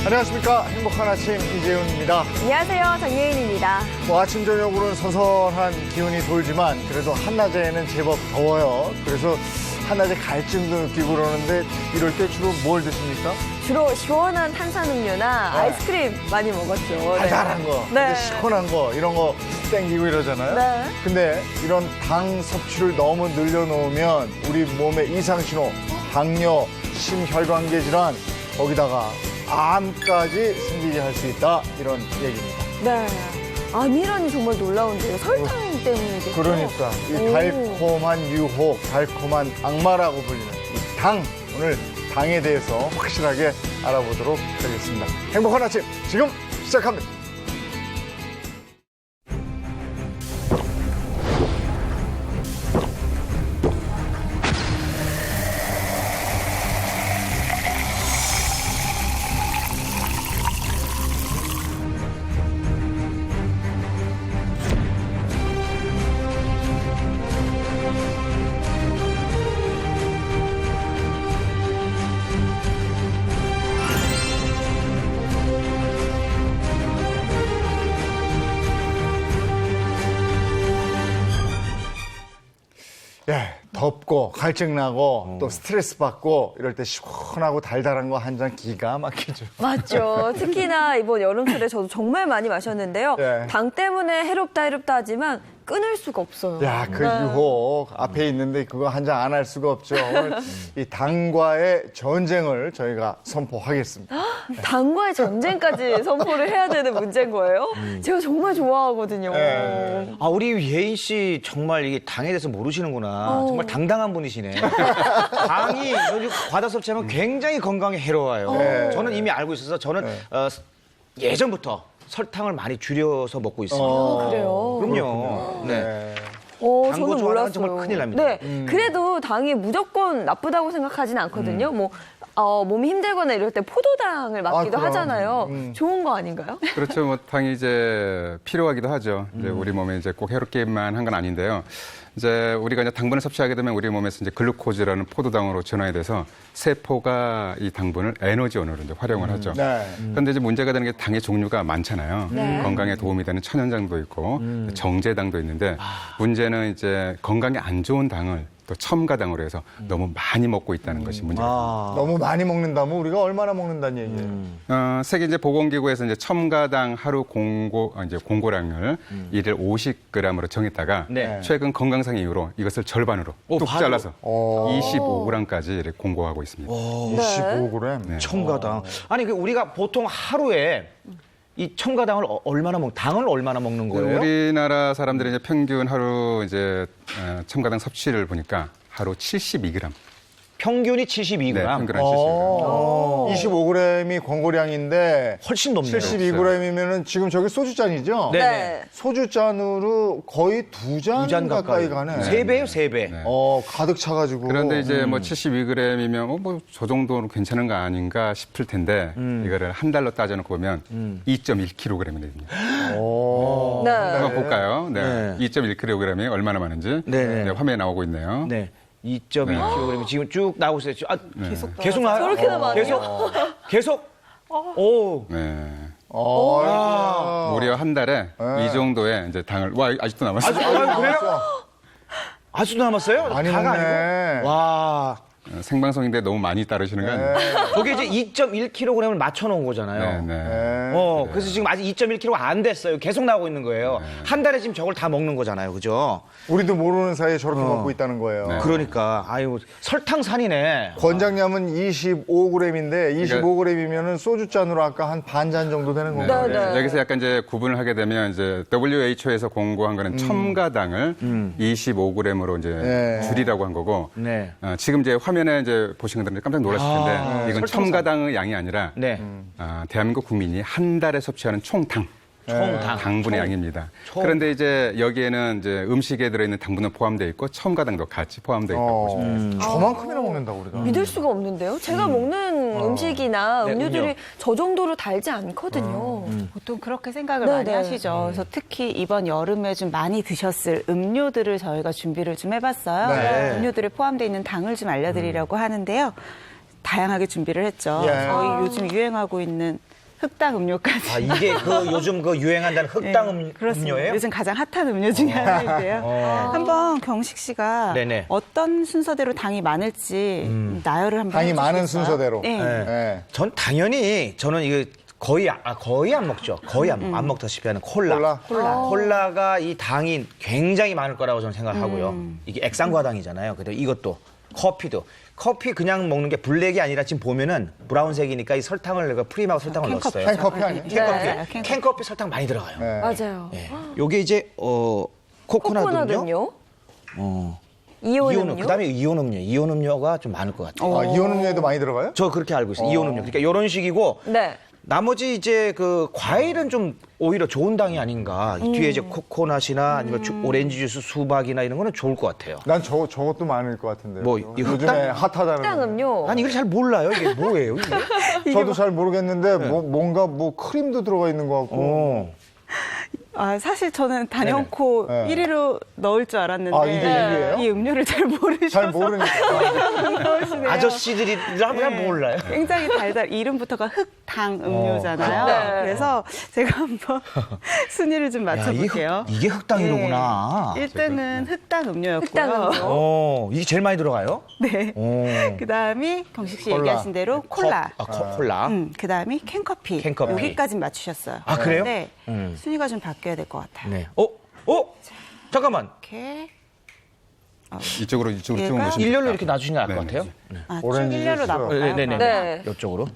안녕하십니까. 행복한 아침 이재훈입니다. 안녕하세요. 정예인입니다. 아침 저녁으로는 선선한 기운이 돌지만 그래도 한낮에는 제법 더워요. 그래서 한낮에 갈증도 느끼고 그러는데 이럴 때 주로 뭘 드십니까? 주로 시원한 탄산음료나 아이스크림 많이 먹었죠. 달달한 거, 네. 시원한 거 이런 거 땡기고 이러잖아요. 네. 근데 이런 당 섭취를 너무 늘려놓으면 우리 몸의 이상신호, 당뇨, 심혈관계 질환, 거기다가 암까지 생기게 할 수 있다, 이런 얘기입니다. 네. 암이라니 정말 놀라운데요. 설탕 때문이겠죠? 그러니까 이 달콤한 유혹, 달콤한 악마라고 불리는 이 당, 오늘 당에 대해서 확실하게 알아보도록 하겠습니다. 행복한 아침 지금 시작합니다. 예, 덥고 갈증나고 또 스트레스 받고 이럴 때 시원하고 달달한 거 한 잔 기가 막히죠. 맞죠. 특히나 이번 여름철에 저도 정말 많이 마셨는데요. 네. 당 때문에 해롭다 하지만 끊을 수가 없어요. 야, 그 네. 유혹 앞에 있는데 그거 한 잔 안 할 수가 없죠. 오늘 이 당과의 전쟁을 저희가 선포하겠습니다. 당과의 전쟁까지 선포를 해야 되는 문제인 거예요? 제가 정말 좋아하거든요. 네. 아, 우리 예인 씨 정말 이게 당에 대해서 모르시는구나. 정말 당당한 분이시네. 당이 요즘 과다 섭취하면 굉장히 건강에 해로워요. 네. 저는 이미 알고 있어서 저는 네. 예전부터 설탕을 많이 줄여서 먹고 있습니다. 그래요? 그럼요. 네. 저는 당구 좋아하는 몰랐어요. 정말 큰일 납니다. 네, 그래도 당이 무조건 나쁘다고 생각하진 않거든요. 몸이 힘들거나 이럴 때 포도당을 맞기도 그럼. 하잖아요. 좋은 거 아닌가요? 그렇죠. 뭐 당이 이제 필요하기도 하죠. 이제 우리 몸에 이제 꼭 해롭게만 한 건 아닌데요. 이제 우리가 이제 당분을 섭취하게 되면 우리 몸에서 이제 글루코즈라는 포도당으로 전환이 돼서 세포가 이 당분을 에너지원으로 이제 활용을 하죠. 네. 그런데 이제 문제가 되는 게 당의 종류가 많잖아요. 네. 건강에 도움이 되는 천연당도 있고 정제당도 있는데 문제는 이제 건강에 안 좋은 당을 또 첨가당으로 해서 너무 많이 먹고 있다는 것이 문제입니다. 너무 많이 먹는다면 우리가 얼마나 먹는다는 얘기예요? 세계 이제 보건기구에서 이제 첨가당 하루 공고량을 일일 50g으로 정했다가 네. 최근 건강상 이유로 이것을 절반으로 뚝 바로? 잘라서 25g까지 이렇게 공고하고 있습니다. 25g. 네. 첨가당. 아니, 우리가 보통 하루에 이 첨가당을 당을 얼마나 먹는 거예요? 우리나라 사람들이 이제 평균 하루 이제 첨가당 섭취를 보니까 하루 72g. 평균이 72g. 네, 평균 한 72g. 25g이 권고량인데 훨씬 높네요. 72g이면은 지금 저기 소주잔이죠? 네. 소주잔으로 거의 두 잔 가까이 가네. 세 배요, 세 배. 네. 가득 차가지고. 그런데 이제 뭐 72g이면 뭐 저 정도는 괜찮은 거 아닌가 싶을 텐데 이거를 한 달로 따져놓고 보면 2.1kg이 됩니다. 네. 한번 볼까요? 네. 네. 2.1kg이 얼마나 많은지 네. 네, 화면에 나오고 있네요. 네. 2.2kg 지금 쭉 나오고 있어요. 계속 나와요? 저렇게나 많아요? 계속? 오. 네. 아. 무려 한 달에 이 정도의 이제 당을 아직도 남았어요. 그래요? 아직도 남았어요? 많이 다가 먹네. 아니고? 와. 생방송인데 너무 많이 따르시는 거 아니에요? 저게 이제 2.1kg을 맞춰놓은 거잖아요. 네. 그래서 지금 아직 2.1kg가 안 됐어요. 계속 나오고 있는 거예요. 한 달에 지금 저걸 다 먹는 거잖아요. 그죠? 우리도 모르는 사이에 저렇게 먹고 있다는 거예요. 네. 그러니까, 아유, 설탕산이네. 권장량은 25g인데 25g이면은 소주잔으로 아까 한 반 잔 정도 되는 건가요? 네. 여기서 약간 이제 구분을 하게 되면 이제 WHO에서 공고한 거는 첨가당을 25g으로 이제 네. 줄이라고 한 거고 네. 지금 이제 화면에 이제 보시는 분들은 깜짝 놀라실 텐데 이건 설탕산. 첨가당의 양이 아니라 네. 대한민국 국민이 한 달에 섭취하는 총당. 당분의 양입니다. 그런데 이제 여기에는 이제 음식에 들어있는 당분은 포함되어 있고 첨가당도 같이 포함되어 있다고 보시면 돼요. 저만큼이나 먹는다고 우리가. 믿을 수가 없는데요. 제가 먹는 음식이나 네, 음료들이 음료. 저 정도로 달지 않거든요. 보통 그렇게 생각을 네, 많이 네. 하시죠. 그래서 특히 이번 여름에 좀 많이 드셨을 음료들을 저희가 준비를 좀 해봤어요. 네. 음료들에 포함되어 있는 당을 좀 알려드리려고 하는데요. 다양하게 준비를 했죠. 예. 저희 요즘 유행하고 있는 흑당 음료까지. 아, 이게 그 요즘 그 유행한다는 흑당 네, 그렇습니다. 음료예요? 요즘 가장 핫한 음료 중에 하나인데요. 한번 경식 씨가 네네. 어떤 순서대로 당이 많을지 나열을 한번 당이 많은 해주시겠어요? 순서대로. 네. 네. 전 당연히 저는 이거 거의 안 먹죠. 거의 안 먹다시피 하는 콜라. 콜라가 이 당이 굉장히 많을 거라고 저는 생각하고요. 이게 액상과당이잖아요. 근데 이것도 커피도. 커피 그냥 먹는 게 블랙이 아니라 지금 보면은 브라운색이니까 이 설탕을 내가 프림하고 설탕을 넣었어요. 캔커피 아니에요? 캔커피. 네. 캔커피 설탕 많이 들어가요. 네. 맞아요. 예. 요게 이제 코코넛 음료. 코코넛 음료, 어. 이온 음료. 그다음에 이온 음료. 이온 음료가 좀 많을 것 같아요. 아, 이온 음료에도 많이 들어가요? 저 그렇게 알고 있어요. 이온 음료. 그러니까 이런 식이고 네. 나머지 이제 그 과일은 좀 오히려 좋은 당이 아닌가. 이 뒤에 이제 코코넛이나 아니면 오렌지 주스, 수박이나 이런 거는 좋을 것 같아요. 난 저것도 많을 것 같은데요. 뭐, 이 요즘에 흑당? 핫하다는. 흑당 거. 음료. 난 이걸 잘 몰라요. 이게 뭐예요? 이게? 저도 잘 모르겠는데 뭔가 크림도 들어가 있는 것 같고. 어. 사실 저는 단연코 네네. 1위로 넣을 줄 알았는데 아, 이게 1위예요? 이 음료를 잘 모르셔서 잘 모르니까. 넣으시네요. 아저씨들이 잘 몰라요. 굉장히 달달 이름부터가 흑당 음료잖아요. 네. 그래서 제가 한번 순위를 좀 맞춰볼게요. 이게 흑당이로구나. 1등은 흑당 음료였고요. 흑당 음료. 이게 제일 많이 들어가요? 네. 오. 그다음이 경식 씨 콜라. 얘기하신 대로 콜라. 콜라. 그다음이 캔커피. 캔커피. 여기까지 맞추셨어요. 아, 그래요? 네. 음. 순위가 좀 바뀌어야 될 것 같아요. 네. 잠깐만. 이렇게 이쪽으로 쭉 얘가 보시면 일렬로 이렇게 놔주시는 게 나을 것 네, 같아요. 쭉 오렌지 일렬로 주스. 나볼까요? 네네네. 네. 이쪽으로.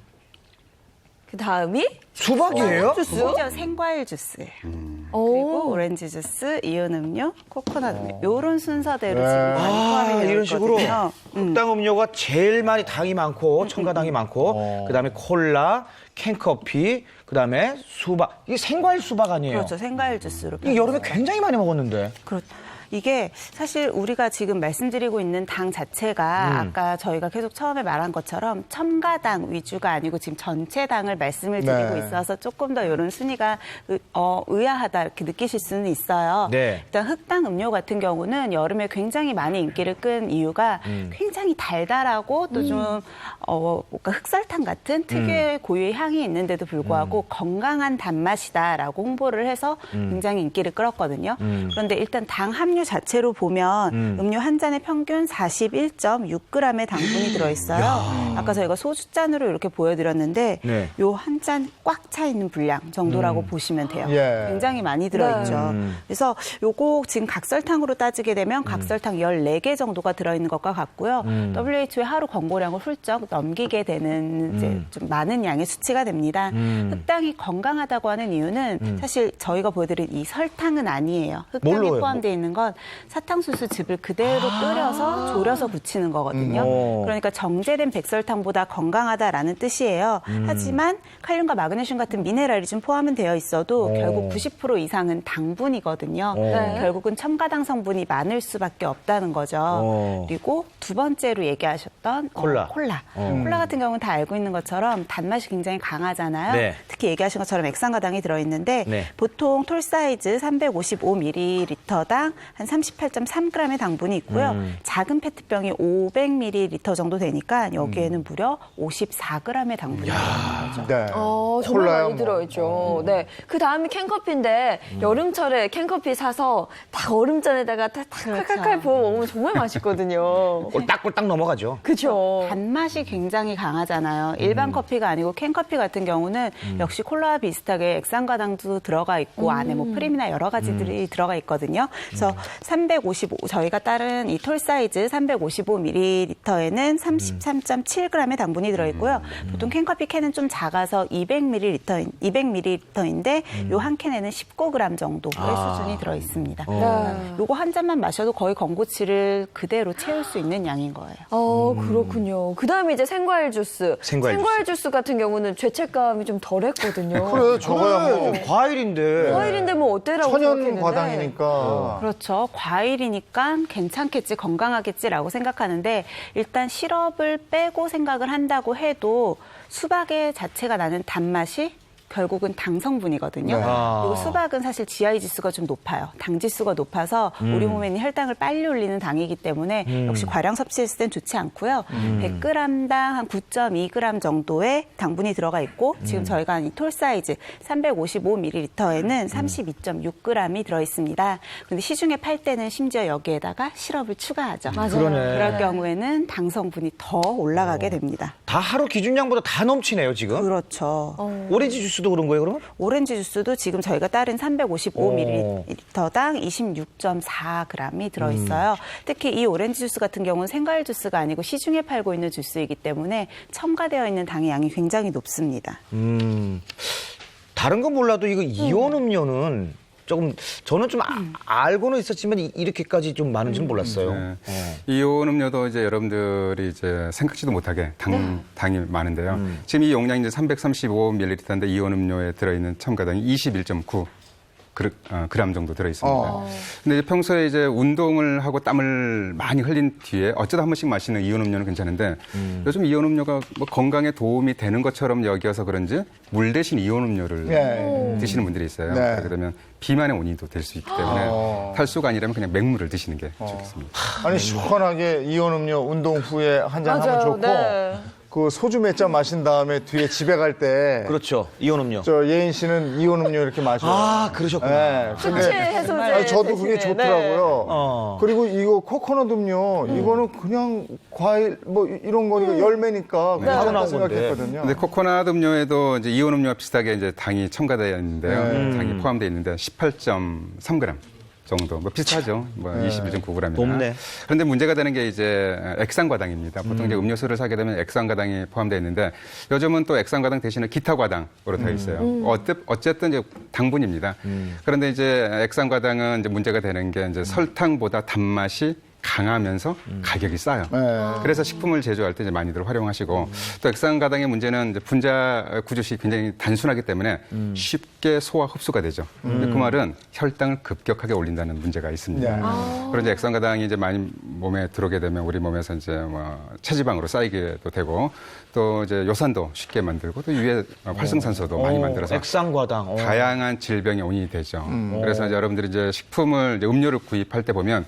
그 다음이 수박이에요? 주스. 심지어 생과일 주스예요. 그리고 오렌지 주스, 이온 음료, 코코넛 음료 이런 순서대로 지금 많이 포함이 되어 이런 식으로 있거든요. 흑당 음료가 제일 많이 당이 많고 첨가당이 많고 그다음에 콜라, 캔커피, 그다음에 수박. 이게 생과일 수박 아니에요? 그렇죠. 생과일 주스로. 이게 여름에 굉장히 많이 먹었는데. 그렇죠. 이게 사실 우리가 지금 말씀드리고 있는 당 자체가 아까 저희가 계속 처음에 말한 것처럼 첨가당 위주가 아니고 지금 전체 당을 말씀을 드리고 네. 있어서 조금 더 이런 순위가 의아하다 이렇게 느끼실 수는 있어요. 네. 일단 흑당 음료 같은 경우는 여름에 굉장히 많이 인기를 끈 이유가 굉장히 달달하고 또 좀 뭔가 흑설탕 같은 특유의 고유의 향이 있는데도 불구하고 건강한 단맛이다라고 홍보를 해서 굉장히 인기를 끌었거든요. 그런데 일단 당 함유 자체로 보면 음료 한 잔에 평균 41.6g의 당분이 들어있어요. 아까 저희가 소주잔으로 이렇게 보여드렸는데 네. 요 한 잔 꽉 차 있는 분량 정도라고 보시면 돼요. 예. 굉장히 많이 들어있죠. 그래서 요거 지금 각설탕으로 따지게 되면 각설탕 14개 정도가 들어있는 것과 같고요. WHO의 하루 권고량을 훌쩍 넘기게 되는 이제 좀 많은 양의 수치가 됩니다. 흑당이 건강하다고 하는 이유는 사실 저희가 보여드린 이 설탕은 아니에요. 흑당이 뭘로요? 포함되어 있는 건 사탕수수 즙을 그대로 끓여서 졸여서 붙이는 거거든요. 그러니까 정제된 백설탕보다 건강하다라는 뜻이에요. 하지만 칼륨과 마그네슘 같은 미네랄이 좀 포함은 되어 있어도 결국 90% 이상은 당분이거든요. 네. 결국은 첨가당 성분이 많을 수밖에 없다는 거죠. 그리고 두 번째로 얘기하셨던 콜라. 콜라 같은 경우는 다 알고 있는 것처럼 단맛이 굉장히 강하잖아요. 네. 특히 얘기하신 것처럼 액상과당이 들어있는데 네. 보통 톨 사이즈 355ml당 한 38.3g의 당분이 있고요. 작은 페트병이 500ml 정도 되니까 여기에는 무려 54g의 당분이 들어있는 거죠. 네. 정말 콜라야, 많이 뭐. 들어있죠. 네. 그 다음이 캔커피인데 여름철에 캔커피 사서 딱 얼음잔에다가 딱 칼칼칼 부어 먹으면 정말 맛있거든요. 꼴딱꼴딱 넘어가죠. 그죠. 단맛이 굉장히 강하잖아요. 일반 커피가 아니고 캔커피 같은 경우는 역시 콜라와 비슷하게 액상과당도 들어가 있고 안에 뭐 프림이나 여러 가지들이 들어가 있거든요. 그래서 저희가 따른 이 톨 사이즈 355ml에는 33.7g의 당분이 들어있고요. 보통 캔커피 캔은 좀 작아서 200ml인데 요 한 캔에는 19g 정도의 수준이 들어있습니다. 요거 한 잔만 마셔도 거의 건고치를 그대로 채울 수 있는 양인 거예요. 그렇군요. 그 다음에 이제 생과일 주스. 생과일 주스 같은 경우는 죄책감이 좀 덜했거든요. 그래, 저거야 뭐. 과일인데. 과일인데 뭐 어때라고 천연 생각했는데. 과당이니까. 그렇죠. 그래서 과일이니까 괜찮겠지, 건강하겠지라고 생각하는데 일단 시럽을 빼고 생각을 한다고 해도 수박의 자체가 나는 단맛이 결국은 당 성분이거든요. 네. 그리고 수박은 사실 GI 지수가 좀 높아요. 당 지수가 높아서 우리 몸에 있는 혈당을 빨리 올리는 당이기 때문에 역시 과량 섭취했을 땐 좋지 않고요. 100g당 한 9.2g 정도의 당분이 들어가 있고 지금 저희가 한 이 톨 사이즈 355ml에는 32.6g이 들어 있습니다. 그런데 시중에 팔 때는 심지어 여기에다가 시럽을 추가하죠. 맞아요. 그러네. 그럴 경우에는 당 성분이 더 올라가게 됩니다. 다 하루 기준량보다 다 넘치네요, 지금. 그렇죠. 오렌지 주스도 그런 거예요, 그러면? 오렌지 주스도 지금 저희가 따른 355ml당 26.4g이 들어있어요. 특히 이 오렌지 주스 같은 경우는 생과일 주스가 아니고 시중에 팔고 있는 주스이기 때문에 첨가되어 있는 당의 양이 굉장히 높습니다. 다른 건 몰라도 이거 이온 음료는 조금 저는 좀 알고는 있었지만 이렇게까지 좀 많은지는 몰랐어요. 네. 이온 음료도 이제 여러분들이 이제 생각지도 못하게 당이 많은데요. 지금 이 용량이 이제 335ml인데 이온 음료에 들어있는 첨가당이 21.9 그램 정도 들어 있습니다. 근데 이제 평소에 이제 운동을 하고 땀을 많이 흘린 뒤에 어쩌다 한 번씩 마시는 이온 음료는 괜찮은데 요즘 이온 음료가 뭐 건강에 도움이 되는 것처럼 여겨서 그런지 물 대신 이온 음료를 네. 드시는 분들이 있어요. 네. 그렇게 되면 비만의 원인도 될 수 있기 때문에 탈수가 아니라면 그냥 맹물을 드시는 게 좋겠습니다. 아니 시원하게 이온 음료 운동 후에 한 잔 하면 맞아요. 좋고 네. 그 소주 몇 잔 마신 다음에 뒤에 집에 갈 때 그렇죠. 이온 음료. 저 예인 씨는 이온 음료 이렇게 마셔요. 아, 그러셨구나. 네. 숙취 해소제. 아니, 저도 그게 대신에. 좋더라고요. 그리고 이거 코코넛 음료 이거는 그냥 과일 뭐 이런 거니까 열매니까 그냥 나온 나온 건데. 생각했거든요. 근데 코코넛 음료에도 이제 이온 음료와 비슷하게 이제 당이 첨가되어 있는데요. 당이 포함되어 있는데 18.3g 정도, 뭐 비슷하죠. 뭐 21.9g이나. 높네. 그런데 문제가 되는 게 이제 액상과당입니다. 보통 이제 음료수를 사게 되면 액상과당이 포함되어 있는데 요즘은 또 액상과당 대신에 기타과당으로 되어 있어요. 어쨌든 이제 당분입니다. 그런데 이제 액상과당은 이제 문제가 되는 게 이제 설탕보다 단맛이 강하면서 가격이 싸요. 그래서 식품을 제조할 때 이제 많이들 활용하시고 또 액상과당의 문제는 이제 분자 구조식이 굉장히 단순하기 때문에 쉽게 소화 흡수가 되죠. 근데 그 말은 혈당을 급격하게 올린다는 문제가 있습니다. 네. 그런 이제 액상과당이 이제 많이 몸에 들어오게 되면 우리 몸에서 이제 뭐 체지방으로 쌓이게도 되고 또 이제 요산도 쉽게 만들고 또 유해 활성산소도 많이 만들어서 액상과당. 다양한 질병의 원인이 되죠. 그래서 이제 여러분들이 이제 식품을 이제 음료를 구입할 때 보면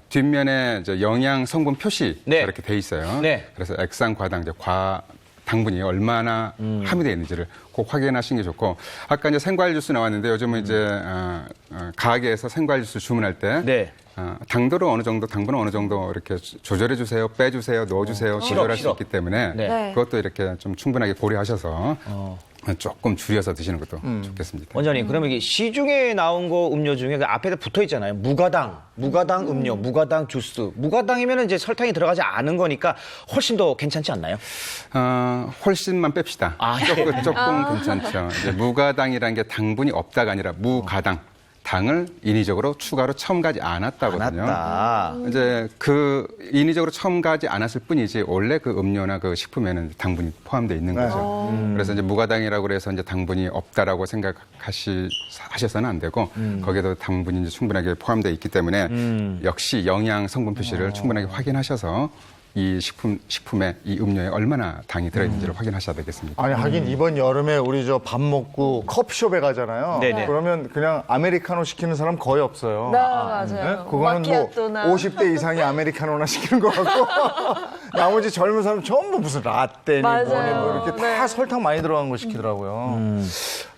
뒷면에 이제 영양 성분 표시 네. 이렇게 돼 있어요. 네. 그래서 액상과당, 이제 당분이 얼마나 함유되어 있는지를 꼭 확인하시는 게 좋고 아까 이제 생과일 주스 나왔는데 요즘은 이제 가게에서 생과일 주스 주문할 때 네. 당도를 어느 정도, 당분은 어느 정도 이렇게 조절해 주세요, 빼 주세요, 넣어 주세요, 조절할 수 시럽. 있기 때문에 네. 그것도 이렇게 좀 충분하게 고려하셔서 조금 줄여서 드시는 것도 좋겠습니다. 원장님, 그러면 이게 시중에 나온 거 음료 중에 그 앞에 붙어 있잖아요. 무가당 음료, 무가당 주스. 무가당이면 이제 설탕이 들어가지 않은 거니까 훨씬 더 괜찮지 않나요? 훨씬만 뺍시다. 조금 괜찮죠. 이제 무가당이라는 게 당분이 없다가 아니라 무가당. 당을 인위적으로 추가로 첨가하지 않았다거든요. 않았다. 이제 그 인위적으로 첨가하지 않았을 뿐이지 원래 그 음료나 그 식품에는 당분이 포함되어 있는 거죠. 그래서 이제 무가당이라고 해서 이제 당분이 없다라고 생각하셔서는 안 되고 거기에도 당분이 이제 충분하게 포함되어 있기 때문에 역시 영양 성분 표시를 충분하게 확인하셔서 이 식품에 이 음료에 얼마나 당이 들어있는지를 확인하셔야 되겠습니다. 아니 하긴 이번 여름에 우리 저 밥 먹고 커피숍에 가잖아요. 네네. 그러면 그냥 아메리카노 시키는 사람 거의 없어요. 네, 맞아요. 그거는 뭐 마키아토나. 50대 이상이 아메리카노나 시키는 거 같고 나머지 젊은 사람 전부 무슨 라떼니 맞아요. 뭐니 뭐 이렇게 다 네. 설탕 많이 들어간 거 시키더라고요.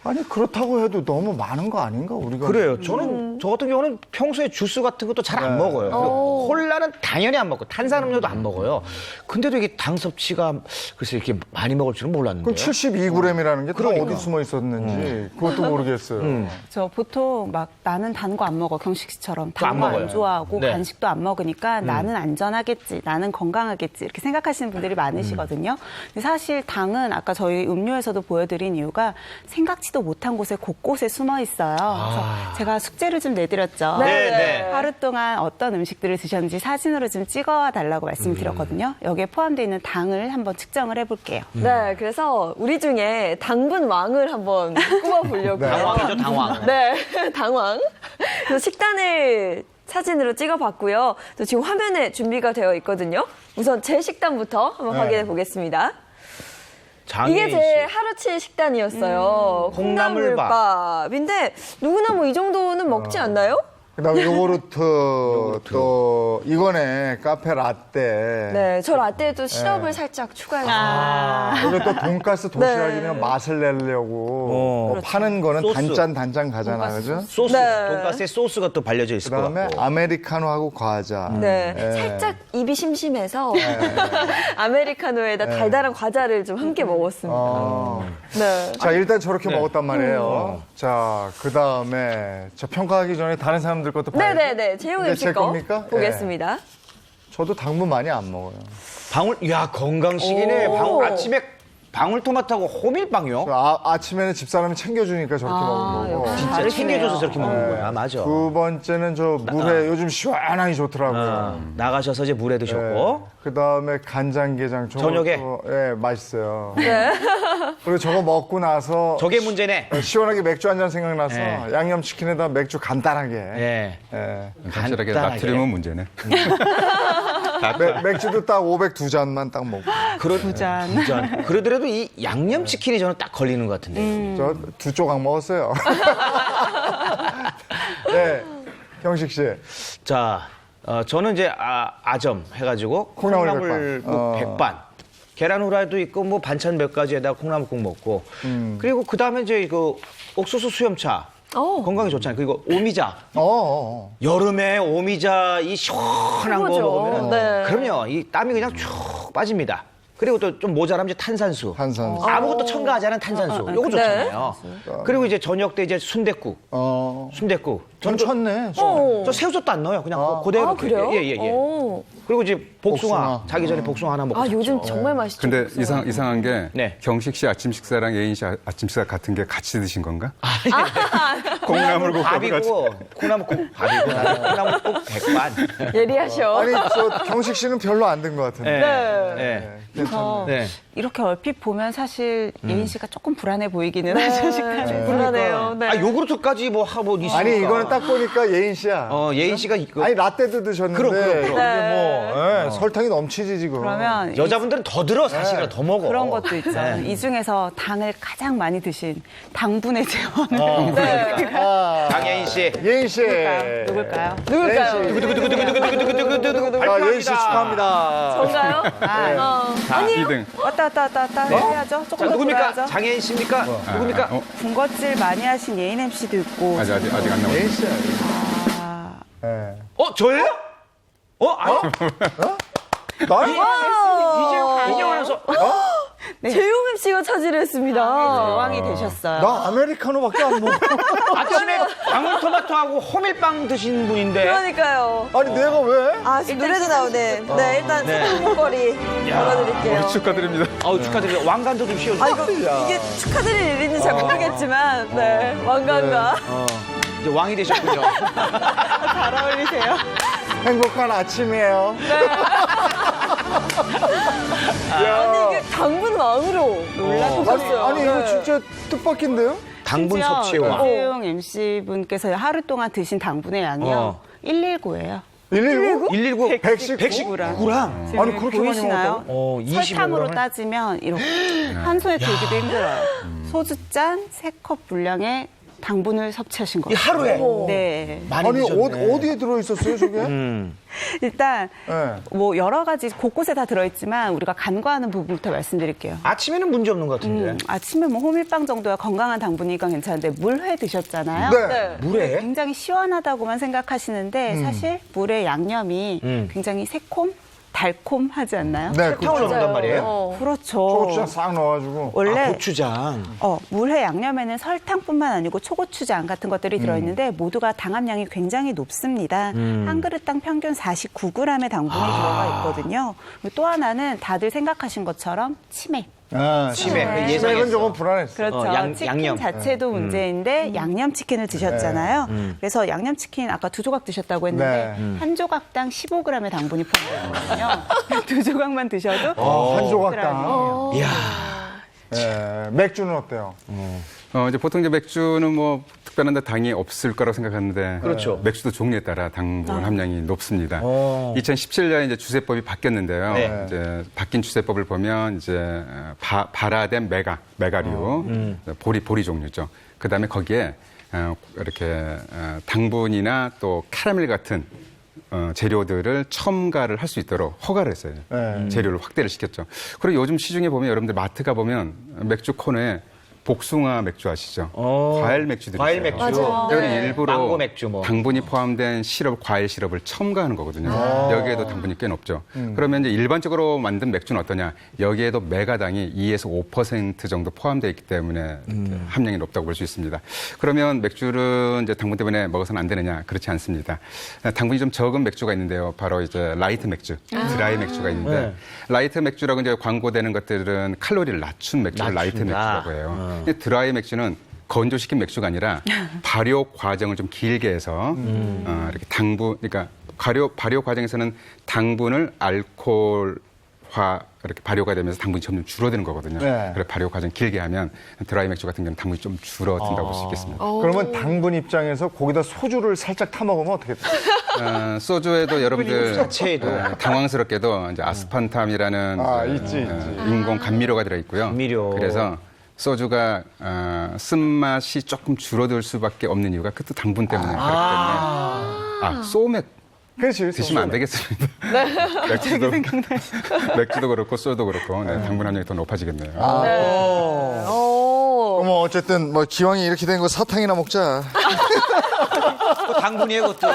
아니 그렇다고 해도 너무 많은 거 아닌가 우리가? 그래요. 저는 저 같은 경우는 평소에 주스 같은 것도 잘 안 먹어요. 그리고 콜라는 당연히 안 먹고 탄산음료도 안 먹어요. 근데도 이게 당 섭취가 글쎄 이렇게 많이 먹을 줄은 몰랐는데요. 그럼 72g이라는 게 다 그러니까. 어디 숨어 있었는지 그것도 모르겠어요. 저 보통 막 나는 단 거 안 먹어 경식 씨처럼 그거 안 단 거 안 먹어요. 좋아하고 네. 간식도 안 먹으니까 나는 안전하겠지, 나는 건강하겠지 이렇게 생각하시는 분들이 많으시거든요. 근데 사실 당은 아까 저희 음료에서도 보여드린 이유가 생각지도 못한 곳에 곳곳에 숨어 있어요. 그래서 제가 숙제를 좀 내드렸죠. 네. 하루 동안 어떤 음식들을 드셨는지 사진으로 좀 찍어달라고 말씀드렸거든요. 여기에 포함되어 있는 당을 한번 측정을 해볼게요. 네, 그래서 우리 중에 당분 왕을 한번 꼽아보려고요. 당왕이죠, 당왕. 네, 당왕. 그래서 식단을 사진으로 찍어봤고요. 또 지금 화면에 준비가 되어 있거든요. 우선 제 식단부터 한번 네. 확인해 보겠습니다. 장혜인 이게 제 씨. 하루치 식단이었어요. 콩나물밥. 콩나물밥인데 누구나 뭐 이 정도는 먹지 않나요? 그다음에 요구르트 또 이거네 카페 라떼. 네, 저 라떼에도 시럽을 살짝 추가해서. 그리고 또 돈가스 도시락이면 맛을 내려고 뭐 파는 거는 소스. 단짠 가잖아, 그죠? 소스, 네. 돈가스에 소스가 또 발려져 있을 것 그다음에 같고. 아메리카노하고 과자. 네, 예. 살짝 입이 심심해서 아메리카노에다 달달한 과자를 좀 함께 먹었습니다. 네. 자, 일단 저렇게 먹었단 말이에요. 자, 그 다음에 저 평가하기 전에 다른 사람들 것도 봐야죠. 네네네. 재용 근데 MC 제 거 겁니까? 보겠습니다. 저도 당분 많이 안 먹어요. 야, 건강식이네. 오. 아침에 방울토마토하고 호밀빵이요? 아침에는 집사람이 챙겨주니까 저렇게 먹는 거고. 역시. 진짜 다르시네요. 챙겨줘서 저렇게 먹는 거야. 맞아. 두 번째는 저 물에 요즘 시원하니 좋더라고요. 나가셔서 이제 물에 드셨고. 그 다음에 간장게장. 저녁에? 예, 맛있어요. 네. 그리고 저거 먹고 나서 저게 문제네. 시원하게 맥주 한 잔 생각나서 네. 양념치킨에다 맥주 간단하게. 예. 예. 확실하게 간단하게. 나트륨은 문제네. 맥주도 딱 502잔만 딱 먹고. 두 잔. 그러더라도 이 양념치킨이 저는 딱 걸리는 것 같은데. 저 두 조각 먹었어요. 네, 경식 씨. 자, 저는 이제 아점 해가지고 콩나물 백반. 백반. 계란 후라이도 있고 뭐 반찬 몇 가지에다가 콩나물국 먹고 그리고 그 다음에 이제 그 옥수수 수염차 건강에 좋잖아요. 그리고 오미자. 여름에 오미자 이 시원한 거 그거죠. 먹으면 네. 그럼요. 이 땀이 그냥 쭉 빠집니다. 그리고 또 좀 모자라면 이제 탄산수. 탄산수. 아무것도 첨가하지 않은 탄산수. 요거 좋잖아요. 그리고 이제 저녁 때 이제 순댓국. 순댓국. 전 쳤네. 저 새우젓도 안 넣어요. 그냥 그대로. 아, 그래요? 예. 오. 그리고 이제 복숭아. 복숭아. 자기 전에 복숭아 하나 먹고. 아, 잤죠. 요즘 정말 맛있죠. 근데 복숭아. 이상한 게 네. 경식 씨 아침 식사랑 예인 씨 아침 식사 같은 게 같이 드신 건가? 콩나물국하고 같이. 밥이고 콩나물국 밥이고 나는 콩나물국 백반. 예리하셔. 아니, 저 경식 씨는 별로 안 든 것 같은데. 네. 그래서 네. 이렇게 얼핏 보면 사실 예인 씨가 조금 불안해 보이기는 하죠, 식단에. 불안해요. 네. 아 요구르트까지 뭐 하고 있으니까. 아니, 이거는 딱 보니까 예인 씨야. 예인 씨가 이거 아니, 라떼도 드셨는데. 그럼. 이게 뭐, 설탕이 넘치지, 지금. 그러면 여자분들은 더 들어 사실은 더 먹어. 그런 것도 있죠. 네. 이 중에서 당을 가장 많이 드신 당분의 제원을 강예인 씨. 예인 씨. 누굴까요? 누굴까요? 두구두구두구두구두구두구두구. 예인 씨 축하합니다. 전가요? 다 2등. 왔다 해야죠. 조금 더 누굽니까? 돌아야죠. 장예인 씨입니까? 누굽니까? 군것질 많이 하신 예인 MC도 있고 아직 안 나왔어요. 예인 씨야. 아, 예. 저예요? 아니 나? 이재용 아나운서. 재용 MC가 차지를 했습니다. 여왕이 되셨어요. 나 아메리카노밖에 안 먹어. 아침에 방울토마토하고 호밀빵 드신 분인데. 그러니까요. 아니, 내가 왜? 아, 지금 노래도 나오네. 네, 일단 목걸이 걸어드릴게요. 축하드립니다. 축하드립니다. 왕관도 좀 씌워주세요. 아, 이게 축하드릴 일인지 잘 모르겠지만, 네, 왕관과. 이제 왕이 되셨군요. 잘 어울리세요. 행복한 아침이에요. 아니, 이게 당분 왕으로 놀라셨어요. 아니, 이거 진짜 뜻밖인데요? 당분 섭취의 왕. 이재용 MC분께서 하루 동안 드신 당분의 양이요. 119예요. 119? 119 119g. 아니, 그렇게 많이 보이시나요? 먹었다고? 설탕으로 따지면 이렇게 한 손에 들기도 힘들어요. 소주잔 3컵 분량의 당분을 섭취하신 이 거예요. 하루에 네. 많이 아니, 드셨네. 어디에 들어있었어요, 저게? 일단 네. 뭐 여러 가지 곳곳에 다 들어있지만 우리가 간과하는 부분부터 말씀드릴게요. 아침에는 문제 없는 것 같은데. 아침에 뭐 호밀빵 정도야 건강한 당분이니까 괜찮은데 물회 드셨잖아요. 네. 네. 물에 굉장히 시원하다고만 생각하시는데 사실 물의 양념이 굉장히 새콤, 달콤하지 않나요? 네, 설탕을 넣는단 말이에요. 그렇죠. 초고추장 싹 넣어가지고. 원래 고추장. 물회 양념에는 설탕뿐만 아니고 초고추장 같은 것들이 들어있는데 모두가 당함량이 굉장히 높습니다. 한 그릇당 평균 49g의 당분이 들어가 있거든요. 그리고 또 하나는 다들 생각하신 것처럼 치맥. 치맥. 네. 예상했어. 조금 불안했어. 그렇죠. 치킨 양념. 자체도 문제인데 양념치킨을 드셨잖아요. 그래서 양념치킨 아까 2조각 드셨다고 했는데 한 조각당 15g의 당분이 포함되거든요. 2조각만 드셔도 한 조각당. 15g 이에요. 이야. 예, 맥주는 어때요? 이제 보통 이제 맥주는 뭐 특별한 데 당이 없을 거라고 생각하는데 그렇죠. 맥주도 종류에 따라 당분 함량이 높습니다. 2017년에 이제 주세법이 바뀌었는데요. 네. 이제 바뀐 주세법을 보면 이제 발화된 메가류, 보리 종류죠. 그다음에 거기에 이렇게 당분이나 또 카라멜 같은 재료들을 첨가를 할 수 있도록 허가를 했어요. 재료를 확대를 시켰죠. 그리고 요즘 시중에 보면 여러분들 마트 가 보면 맥주 코너에 복숭아 맥주 아시죠? 과일 맥주들이 과일 있어요. 맥주. 그걸 네. 일부러 망고 맥주 뭐. 당분이 포함된 시럽, 과일 시럽을 첨가하는 거거든요. 여기에도 당분이 꽤 높죠. 그러면 이제 일반적으로 만든 맥주는 어떠냐? 여기에도 메가당이 2에서 5% 정도 포함되어 있기 때문에 함량이 높다고 볼 수 있습니다. 그러면 맥주를 이제 당분 때문에 먹어서는 안 되느냐? 그렇지 않습니다. 당분이 좀 적은 맥주가 있는데요. 바로 이제 라이트 맥주, 드라이 맥주가 있는데 라이트 맥주라고 이제 광고되는 것들은 칼로리를 낮춘 맥주를 라이트 맥주라고 해요. 근데 드라이 맥주는 건조시킨 맥주가 아니라 발효 과정을 좀 길게 해서 이렇게 그러니까 발효 과정에서는 당분을 알코올화 이렇게 발효가 되면서 당분이 점점 줄어드는 거거든요. 네. 그래서 발효 과정 길게 하면 드라이 맥주 같은 경우는 당분이 좀 줄어든다고 볼 수 있겠습니다. 그러면 당분 입장에서 거기다 소주를 살짝 타 먹으면 어떻게 돼요? 소주에도 여러분들 자체에도. 당황스럽게도 이제 아스판탐이라는 있지. 인공 감미료가 들어 있고요. 감미료. 그래서 소주가 쓴맛이 조금 줄어들 수밖에 없는 이유가 그것도 당분 때문에 그렇기 때문에 소맥 그렇지. 드시면 안 되겠습니다. 맥주도 그렇고 소주도 그렇고 당분 함량이 더 높아지겠네요. 뭐 어쨌든 뭐 기왕이 이렇게 된 거 사탕이나 먹자. 당분이에요, 그것도.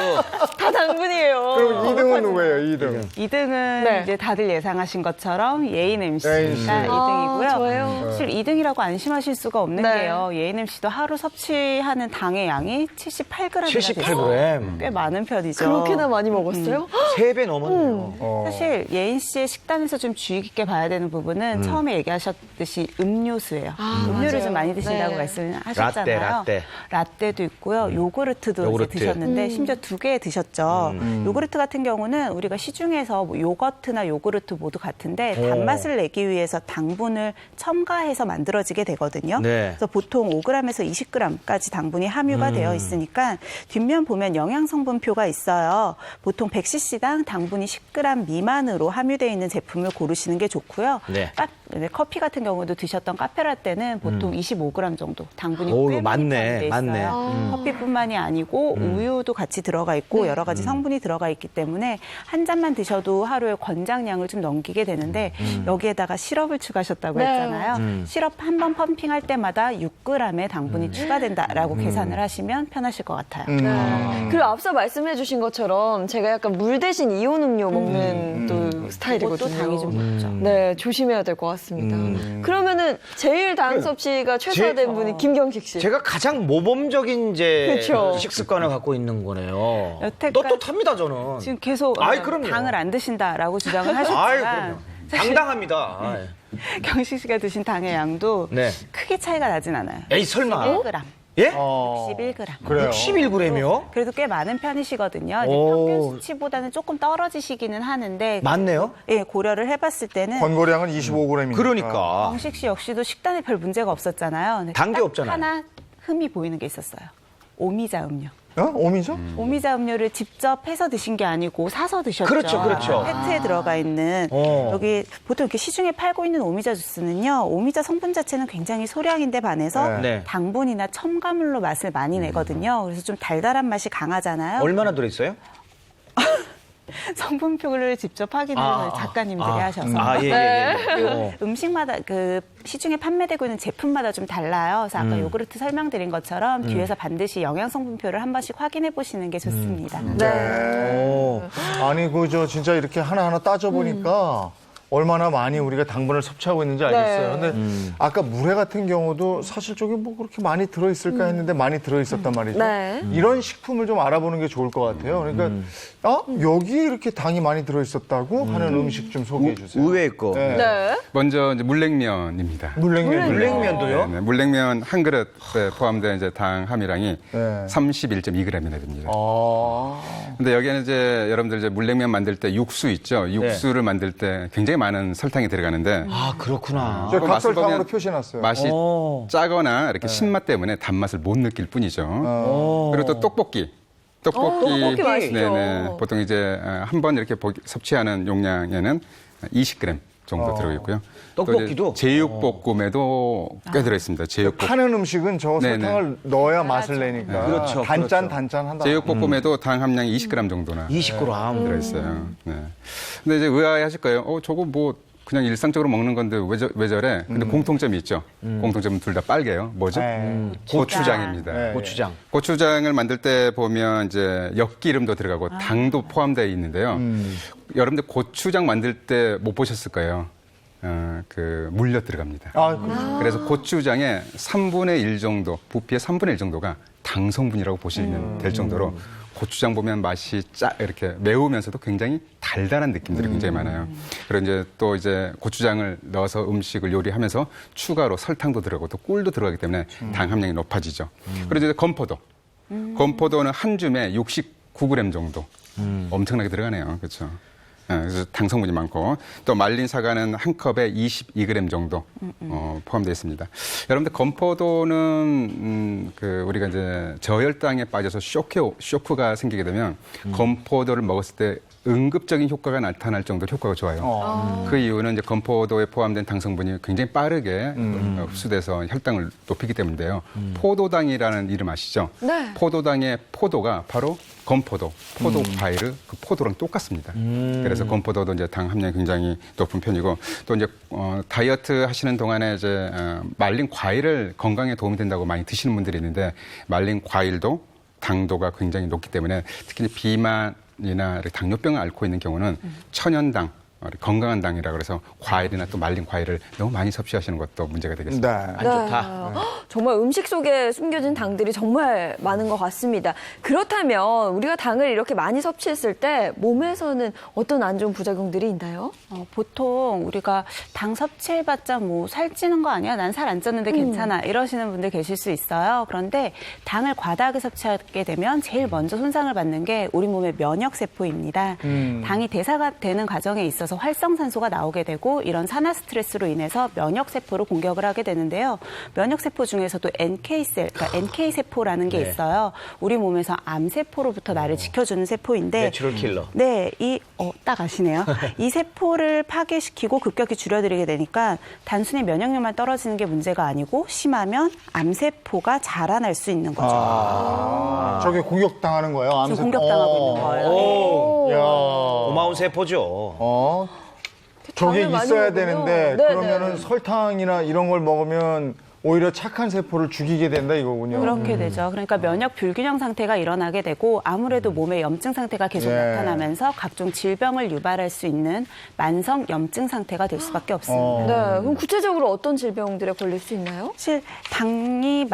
다 당분이에요. 그럼 2등은 누구예요? 2등. 2등은 네. 이제 다들 예상하신 것처럼 예인 MC가 예인 씨. 2등이고요. 저예요. 사실 2등이라고 안심하실 수가 없는 네. 게요. 예인 MC도 하루 섭취하는 당의 양이 78g이나 78g. 꽤 많은 편이죠. 그렇게나 많이 먹었어요? 3배 넘었네요. 사실 예인 씨의 식단에서 좀 주의 깊게 봐야 되는 부분은 처음에 얘기하셨듯이 음료수예요. 음료를 맞아요. 좀 많이 드신다고 네. 말씀하셨잖아요. 라떼. 도 있고요. 요구르트도 이제 요구르트. 드셨는데 심지어 2개 드셨죠. 요구르트 같은 경우는 우리가 시중에서 뭐 요거트나 요구르트 모두 같은데 단맛을 내기 위해서 당분을 첨가해서 만들어지게 되거든요. 네. 그래서 보통 5g에서 20g까지 당분이 함유가 되어 있으니까 뒷면 보면 영양 성분표가 있어요. 보통 100cc당 당분이 10g 미만으로 함유되어 있는 제품을 고르시는 게 좋고요. 네. 커피 같은 경우도 드셨던 카페라떼는 보통 25g 정도 당분이 오, 꽤 많이 맞네. 포함되어 있어요. 커피뿐만이 아니고 우유도 같이 들어가 있고 여러 가지 성분이 들어가 있기 때문에 한 잔만 드셔도 하루에 권장량을 좀 넘기게 되는데 여기에다가 시럽을 추가하셨다고 네. 했잖아요. 시럽 한 번 펌핑할 때마다 6g의 당분이 추가된다라고 계산을 하시면 편하실 것 같아요. 그리고 앞서 말씀해 주신 것처럼 제가 약간 물 대신 이온 음료 먹는 또 스타일이거든요. 그것도 당이 좀 높죠. 네, 조심해야 될 것 같습니다. 그러면은 제일 당 섭취가 최소화된 분이 김경식 씨. 제가 가장 모범적인 이제 그쵸. 식습관을 갖고 있는 거네요. 여태까지- 떳떳합니다, 저는. 지금 계속 그럼요. 당을 안 드신다라고 주장을 아이, 하셨지만 그럼요. 당당합니다. 아이. 경식 씨가 드신 당의 양도 네. 크게 차이가 나진 않아요. 에이, 설마. 61g. 예? 61g. 그래요. 11g이요? 그래도 꽤 많은 편이시거든요. 이제 오. 평균 수치보다는 조금 떨어지시기는 하는데 맞네요. 예, 고려를 해봤을 때는 권고량은 25g이니까. 그러니까. 경식 씨 역시도 식단에 별 문제가 없었잖아요. 근데 단게 딱 없잖아요. 하나 흠이 보이는 게 있었어요. 오미자 음료. 오미죠? 오미자 음료를 직접 해서 드신 게 아니고 사서 드셨죠. 그렇죠. 페트에 들어가 있는 여기 보통 이렇게 시중에 팔고 있는 오미자 주스는요. 오미자 성분 자체는 굉장히 소량인데 반해서 네. 당분이나 첨가물로 맛을 많이 내거든요. 그래서 좀 달달한 맛이 강하잖아요. 얼마나 들어있어요? 성분표를 직접 확인을 작가님들이 하셔서 예. 음식마다 그 시중에 판매되고 있는 제품마다 좀 달라요. 그래서 아까 요구르트 설명드린 것처럼 뒤에서 반드시 영양 성분표를 한 번씩 확인해 보시는 게 좋습니다. 아니 그저 진짜 이렇게 하나하나 따져보니까 얼마나 많이 우리가 당분을 섭취하고 있는지 알겠어요. 근데 아까 물회 같은 경우도 사실 저기 뭐 그렇게 많이 들어있을까 했는데 많이 들어있었단 말이죠. 네. 이런 식품을 좀 알아보는 게 좋을 것 같아요. 그러니까 여기에 이렇게 당이 많이 들어있었다고 하는 음식 좀 소개해 주세요. 의외의 거. 네. 네. 먼저 이제 물냉면입니다. 물냉면도요? 네, 물냉면 한 그릇에 포함된 이제 당 함유량이 네. 31.2g이나 됩니다. 아. 근데 여기에는 이제 여러분들 이제 물냉면 만들 때 육수 있죠. 육수를 만들 때 굉장히 많은 설탕이 들어가는데 아, 그렇구나. 저 그 맛을 각설탕으로 보면 표시해놨어요. 맛이 오. 짜거나 이렇게 신맛 때문에 단맛을 못 느낄 뿐이죠. 그리고 또 떡볶이. 떡볶이 맛있죠. 네네. 보통 이제 한 번 이렇게 섭취하는 용량에는 20g 정도 들어있고요. 떡볶이도? 제육볶음에도 꽤 들어있습니다. 제육볶음. 파는 음식은 저 네네. 설탕을 넣어야 맛을 내니까 그렇죠, 단짠 그렇죠. 단짠 한다. 제육볶음에도 당 함량이 20g 정도나 20g. 들어있어요. 네. 근데 이제 의아해하실 거예요. 저거 뭐 그냥 일상적으로 먹는 건데 왜 저래? 근데 공통점이 있죠. 공통점은 둘 다 빨개요. 뭐죠? 고추장입니다. 네. 고추장. 고추장을 만들 때 보면 이제 엿기름도 들어가고 당도 포함되어 있는데요. 여러분들 고추장 만들 때 못 보셨을 거예요. 그 물엿 들어갑니다. 그래서 고추장의 3분의 1 정도, 부피의 3분의 1 정도가 당 성분이라고 보시면 될 정도로 고추장 보면 맛이 이렇게 매우면서도 굉장히 달달한 느낌들이 굉장히 많아요. 그리고 이제 또 이제 고추장을 넣어서 음식을 요리하면서 추가로 설탕도 들어가고 또 꿀도 들어가기 때문에 당 함량이 높아지죠. 그리고 이제 건포도. 건포도는 한 줌에 69g 정도. 엄청나게 들어가네요. 그렇죠. 그래서 당 성분이 많고 또 말린 사과는 한 컵에 22g 정도 포함되어 있습니다. 여러분들 건포도는 그 우리가 이제 저혈당에 빠져서 쇼크가 생기게 되면 건포도를 먹었을 때 응급적인 효과가 나타날 정도로 효과가 좋아요. 그 이유는 이제 건포도에 포함된 당 성분이 굉장히 빠르게 흡수돼서 혈당을 높이기 때문인데요. 포도당이라는 이름 아시죠? 네. 포도당의 포도가 바로 건포도, 포도 과일의 그 포도랑 똑같습니다. 그래서 건포도도 이제 당 함량이 굉장히 높은 편이고 또 이제 다이어트 하시는 동안에 이제 말린 과일을 건강에 도움이 된다고 많이 드시는 분들이 있는데 말린 과일도 당도가 굉장히 높기 때문에 특히 비만이나 당뇨병을 앓고 있는 경우는 천연당, 건강한 당이라 그래서 과일이나 또 말린 과일을 너무 많이 섭취하시는 것도 문제가 되겠습니다. 네. 안 좋다. 정말 음식 속에 숨겨진 당들이 정말 많은 것 같습니다. 그렇다면 우리가 당을 이렇게 많이 섭취했을 때 몸에서는 어떤 안 좋은 부작용들이 있나요? 보통 우리가 당 섭취해봤자 뭐 살찌는 거 아니야? 난 살 안 쪘는데 괜찮아. 이러시는 분들 계실 수 있어요. 그런데 당을 과다하게 섭취하게 되면 제일 먼저 손상을 받는 게 우리 몸의 면역세포입니다. 당이 대사가 되는 과정에 있어서 활성산소가 나오게 되고 이런 산화 스트레스로 인해서 면역세포를 공격을 하게 되는데요. 면역세포 중에서도 NK셀, 그러니까 NK세포라는 게 있어요. 우리 몸에서 암세포로부터 나를 지켜주는 세포인데 내추럴 킬러. 네, 딱 아시네요. 이 세포를 파괴시키고 급격히 줄여들이게 되니까 단순히 면역력만 떨어지는 게 문제가 아니고 심하면 암세포가 자라날 수 있는 거죠. 저게 공격당하는 거예요? 암세포? 지금 공격당하고 있는 거예요. 오. 야. 고마운 세포죠. 저게 당을 많이 있어야 먹으면. 되는데 네네. 그러면은 설탕이나 이런 걸 먹으면 오히려 착한 세포를 죽이게 된다 이거군요. 그렇게 되죠. 그러니까 면역 불균형 상태가 일어나게 되고 아무래도 몸에 염증 상태가 계속 예. 나타나면서 각종 질병을 유발할 수 있는 만성 염증 상태가 될 수밖에 없습니다. 네. 그럼 구체적으로 어떤 질병들에 걸릴 수 있나요? 사실 당을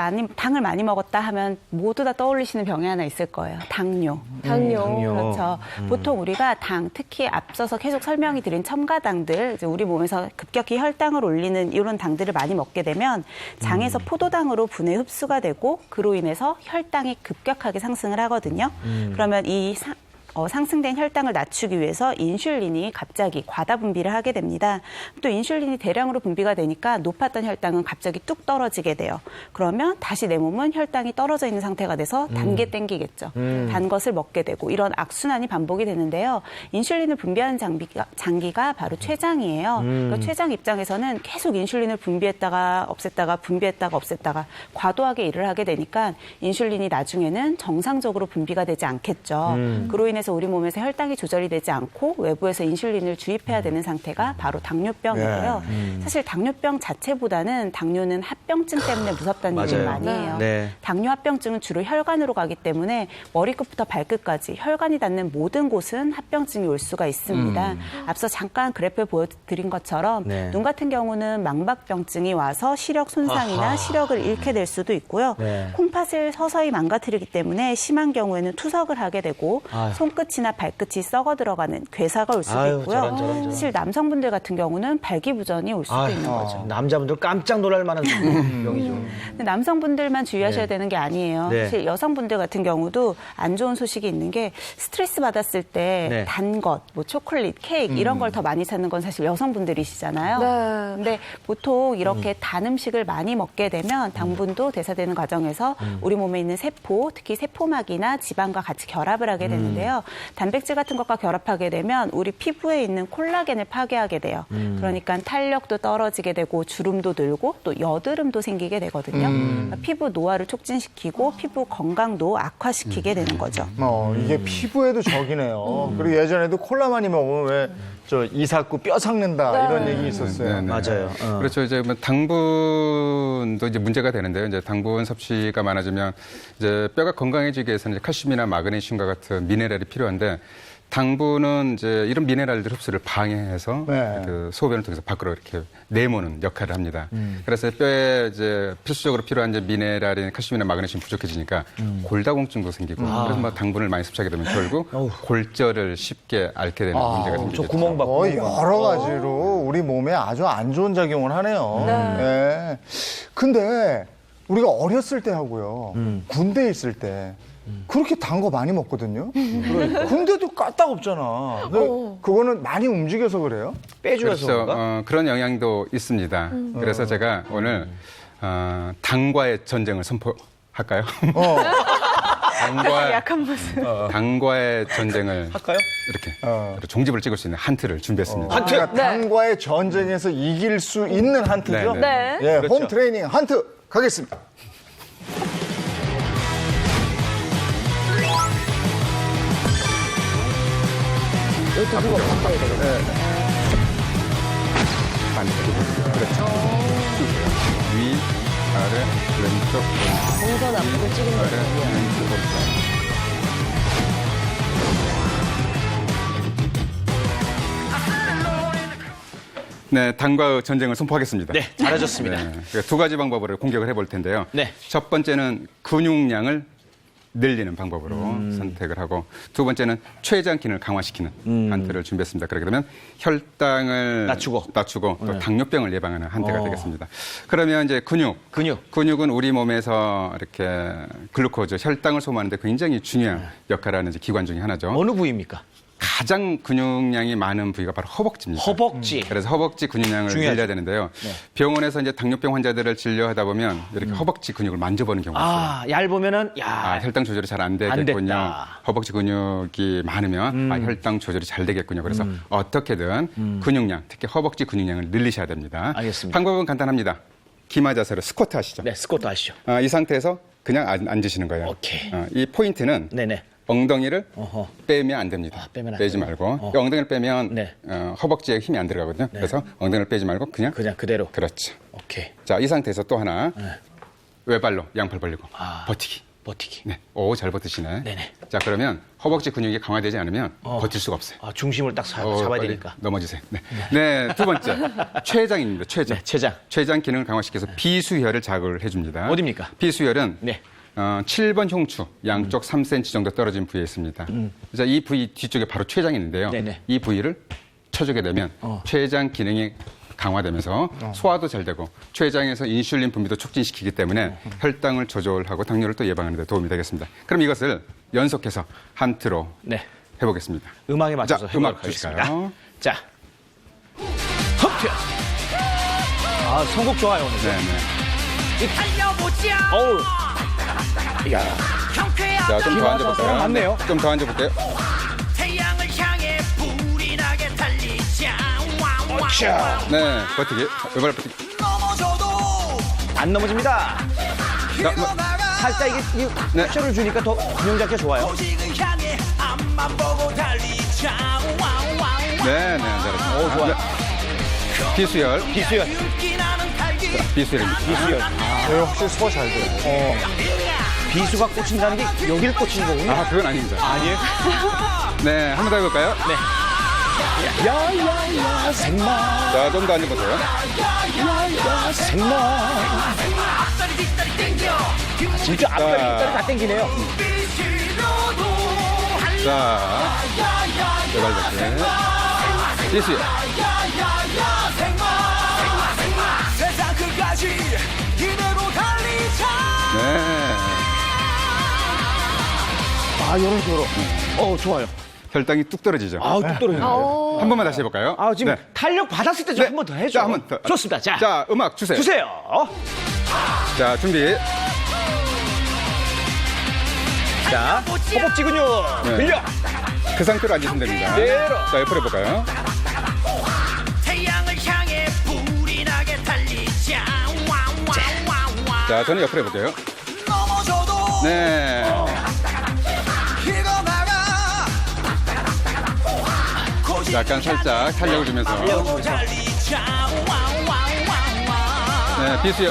많이 먹었다 하면 모두 다 떠올리시는 병이 하나 있을 거예요. 당뇨. 당뇨. 그렇죠. 보통 우리가 당, 특히 앞서서 계속 설명이 드린 첨가당들, 이제 우리 몸에서 급격히 혈당을 올리는 이런 당들을 많이 먹게 되면 장에서 포도당으로 분해 흡수가 되고 그로 인해서 혈당이 급격하게 상승을 하거든요. 그러면 이 상승된 혈당을 낮추기 위해서 인슐린이 갑자기 과다 분비를 하게 됩니다. 또 인슐린이 대량으로 분비가 되니까 높았던 혈당은 갑자기 뚝 떨어지게 돼요. 그러면 다시 내 몸은 혈당이 떨어져 있는 상태가 돼서 단 게 땡기겠죠. 단 것을 먹게 되고 이런 악순환이 반복이 되는데요. 인슐린을 분비하는 장기가 바로 췌장이에요. 그러니까 췌장 입장에서는 계속 인슐린을 분비했다가 없앴다가 과도하게 일을 하게 되니까 인슐린이 나중에는 정상적으로 분비가 되지 않겠죠. 그로 인해서 우리 몸에서 혈당이 조절이 되지 않고 외부에서 인슐린을 주입해야 되는 상태가 바로 당뇨병이고요. 사실 당뇨병 자체보다는 당뇨는 합병증 때문에 무섭다는 얘기를 맞아요. 많이 해요. 네. 당뇨 합병증은 주로 혈관으로 가기 때문에 머리끝부터 발끝까지 혈관이 닿는 모든 곳은 합병증이 올 수가 있습니다. 앞서 잠깐 그래프에 보여드린 것처럼 네. 눈 같은 경우는 망박병증이 와서 시력 손상이나 시력을 잃게 될 수도 있고요. 네. 콩팥을 서서히 망가뜨리기 때문에 심한 경우에는 투석을 하게 되고 손끝이나 발끝이 썩어 들어가는 괴사가 올 수도 아유, 있고요. 저런. 사실 남성분들 같은 경우는 발기부전이 올 수도 있는 거죠. 남자분들 깜짝 놀랄 만한 병이죠. 근데 남성분들만 주의하셔야 되는 게 아니에요. 네. 사실 여성분들 같은 경우도 안 좋은 소식이 있는 게 스트레스 받았을 때 네. 단 것, 뭐 초콜릿, 케이크 이런 걸 더 많이 찾는 건 사실 여성분들이시잖아요. 네. 근데 보통 이렇게 단 음식을 많이 먹게 되면 당분도 대사되는 과정에서 우리 몸에 있는 세포, 특히 세포막이나 지방과 같이 결합을 하게 되는데요. 단백질 같은 것과 결합하게 되면 우리 피부에 있는 콜라겐을 파괴하게 돼요. 그러니까 탄력도 떨어지게 되고 주름도 늘고 또 여드름도 생기게 되거든요. 그러니까 피부 노화를 촉진시키고 피부 건강도 악화시키게 되는 거죠. 이게 피부에도 적이네요. 그리고 예전에도 콜라 많이 먹으면 왜 저 이삭구 뼈 삭는다 이런 얘기 있었어요. 네, 네. 맞아요. 그렇죠. 이제 뭐 당분도 이제 문제가 되는데요. 이제 당분 섭취가 많아지면 이제 뼈가 건강해지기 위해서는 이제 칼슘이나 마그네슘과 같은 미네랄이 필요한데 당분은 이제 이런 미네랄들 흡수를 방해해서 네. 그 소변을 통해서 밖으로 이렇게 내모는 역할을 합니다. 그래서 뼈에 이제 필수적으로 필요한 이제 미네랄인 칼슘이나 마그네슘 부족해지니까 골다공증도 생기고 그래서 뭐 당분을 많이 섭취하게 되면 결국 골절을 쉽게 앓게 되는 문제가 생기죠. 저 구멍 봐. 여러 가지로 우리 몸에 아주 안 좋은 작용을 하네요. 네. 근데 우리가 어렸을 때 하고요. 군대에 있을 때 그렇게 단 거 많이 먹거든요. 근데도 까딱 없잖아. 근데 그거는 많이 움직여서 그래요? 빼줘서 그렇죠. 그런가? 그런 영향도 있습니다. 그래서 제가 오늘 당과의 전쟁을 선포할까요? 약한 모습. 당과의 전쟁을 할까요? 이렇게 종집을 찍을 수 있는 한트를 준비했습니다. 그러니까 당과의 전쟁에서 이길 수 있는 한트죠? 네. 예, 그렇죠. 홈 트레이닝 한트 가겠습니다. 그렇죠. 위, 아래, 왼쪽, 동선 앞으로 찍은 아래, 거예요. 왼쪽, 오른쪽. 네, 당과의 전쟁을 선포하겠습니다. 네, 잘하셨습니다. 네, 두 가지 방법으로 공격을 해볼 텐데요. 네. 첫 번째는 근육량을 늘리는 방법으로 선택을 하고 두 번째는 췌장 기능을 강화시키는 한트를 준비했습니다. 그렇게 되면 혈당을 낮추고. 또 당뇨병을 예방하는 한트가 되겠습니다. 그러면 이제 근육은 우리 몸에서 이렇게 글루코즈, 혈당을 소모하는데 굉장히 중요한 역할을 하는 이제 기관 중에 하나죠. 어느 부위입니까? 가장 근육량이 많은 부위가 바로 허벅지입니다. 허벅지. 그래서 허벅지 근육량을 중요하죠. 늘려야 되는데요. 병원에서 이제 당뇨병 환자들을 진료하다 보면 이렇게 허벅지 근육을 만져보는 경우가 있어요. 아, 얇으면은 혈당 조절이 잘 안 안 되겠군요. 됐다. 허벅지 근육이 많으면 혈당 조절이 잘 되겠군요. 그래서 어떻게든 근육량, 특히 허벅지 근육량을 늘리셔야 됩니다. 알겠습니다. 방법은 간단합니다. 기마 자세로 스쿼트 하시죠. 네, 스쿼트 하시죠. 이 상태에서 그냥 앉으시는 거예요. 오케이. 이 포인트는 네네. 엉덩이를 어허. 빼면 안 됩니다. 빼면 안 빼지 돼요? 말고 엉덩이를 빼면 네. 허벅지에 힘이 안 들어가거든요. 그래서 엉덩이를 빼지 말고 그냥 그대로. 그렇죠. 오케이. 자, 이 상태에서 또 하나 외발로 양팔 벌리고 버티기. 버티기. 네, 오, 잘 버티시네. 네네. 자, 그러면 허벅지 근육이 강화되지 않으면 버틸 수가 없어요. 아, 중심을 딱 잡아야 빨리 되니까. 넘어지세요. 네. 네, 두 번째 췌장입니다. 췌장. 네, 췌장. 췌장 기능을 강화시켜서 비수혈을 자극을 해줍니다. 어디입니까? 비수혈은 네. 7번 흉추 양쪽 3cm 정도 떨어진 부위에 있습니다. 자, 이 부위 뒤쪽에 바로 췌장이 있는데요. 네네. 이 부위를 쳐주게 되면 췌장 기능이 강화되면서 소화도 잘 되고 췌장에서 인슐린 분비도 촉진시키기 때문에 혈당을 조절하고 당뇨를 또 예방하는 데 도움이 되겠습니다. 그럼 이것을 연속해서 한트로 네. 해보겠습니다. 음악에 맞춰서 자, 해보도록 음악 하겠습니다. 주실까요? 자. 흡트. 아, 선곡 좋아요, 오늘. 네네. 달려보자. 어우. 야. 자, 좀 더 앉아볼까요? 맞네요. 좀 더 앉아볼게요. 태양을 향해 불이 나게 달리자. 네, 버티기. 외발 버티기. 넘어져도 안 넘어집니다. 자, 뭐, 살짝 이게 네. 캡션을 주니까 더 균형 잡게 좋아요. 오직을 향해 앞만 보고 달리자. 네, 잘했습니다. 좋아요. 네. 비수혈, 비수혈. 기나는 달기. 비수혈입니다. 비수혈. 저희 혹시 소화 잘 돼요? 비수가 꽂힌다는 게 여기를 꽂히는 거군요. 아, 그건 아닙니다. 아니에요? 네, 한 번 더 해볼까요? 네. 야야야 생마. 자, 좀 더 앉아보세요. 야야 생마. 앞다리 뒷다리 땡겨. 진짜 앞다리 자. 뒷다리 다 땡기네요. 빛으로도 자, 제발 이렇게. 이수연. 세상 끝까지 이대로 달리자. 네. 아, 이런 식으로. 좋아요. 혈당이 뚝 떨어지죠. 아우, 뚝 떨어지네요. 한 번만 다시 해볼까요? 아, 지금 네. 탄력 받았을 때 좀 한 번 더 해줘. 자, 한 번 더. 좋습니다. 자, 자, 음악 주세요. 주세요. 자, 준비. 자, 허벅지 근육 네. 근력. 그 상태로 앉으시면 됩니다. 그대로. 자, 옆으로 해볼까요? 태양을 향해 불이 나게 달리자. 와와와와. 자, 저는 옆으로 해볼게요. 넘어져도 네. 일어나가. 약간 살짝 탄력을 주면서. 달리자. 와와와와. 네, 비수요.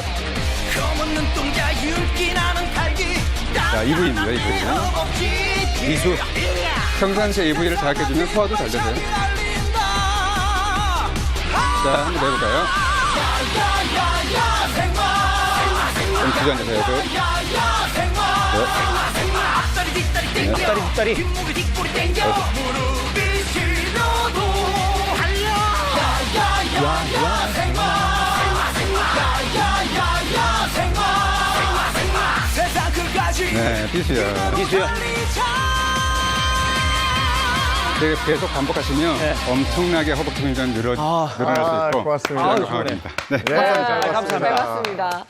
검은 눈동자 윤기 나는 달기. 자, 2부입니다, 2부. 이수. 평상시에 AV를 자극해주면 소화도 잘 되세요. 자, 한번 해볼까요? 좀 주저앉으세요. 네. 앞다리, 뒷다리. 뒷목이 뒷골이 땡겨. 무릎이 시려도 달려. 야야야 생활. 야야야 생활. 세상 끝까지 네, 비수요. 이수연. 네, 계속 반복하시면 엄청나게 허벅지 근육이 늘어날 수 있고. 고맙습니다. 아주 강화됩니다. 네, 네, 감사합니다. 감사합니다. 반갑습니다.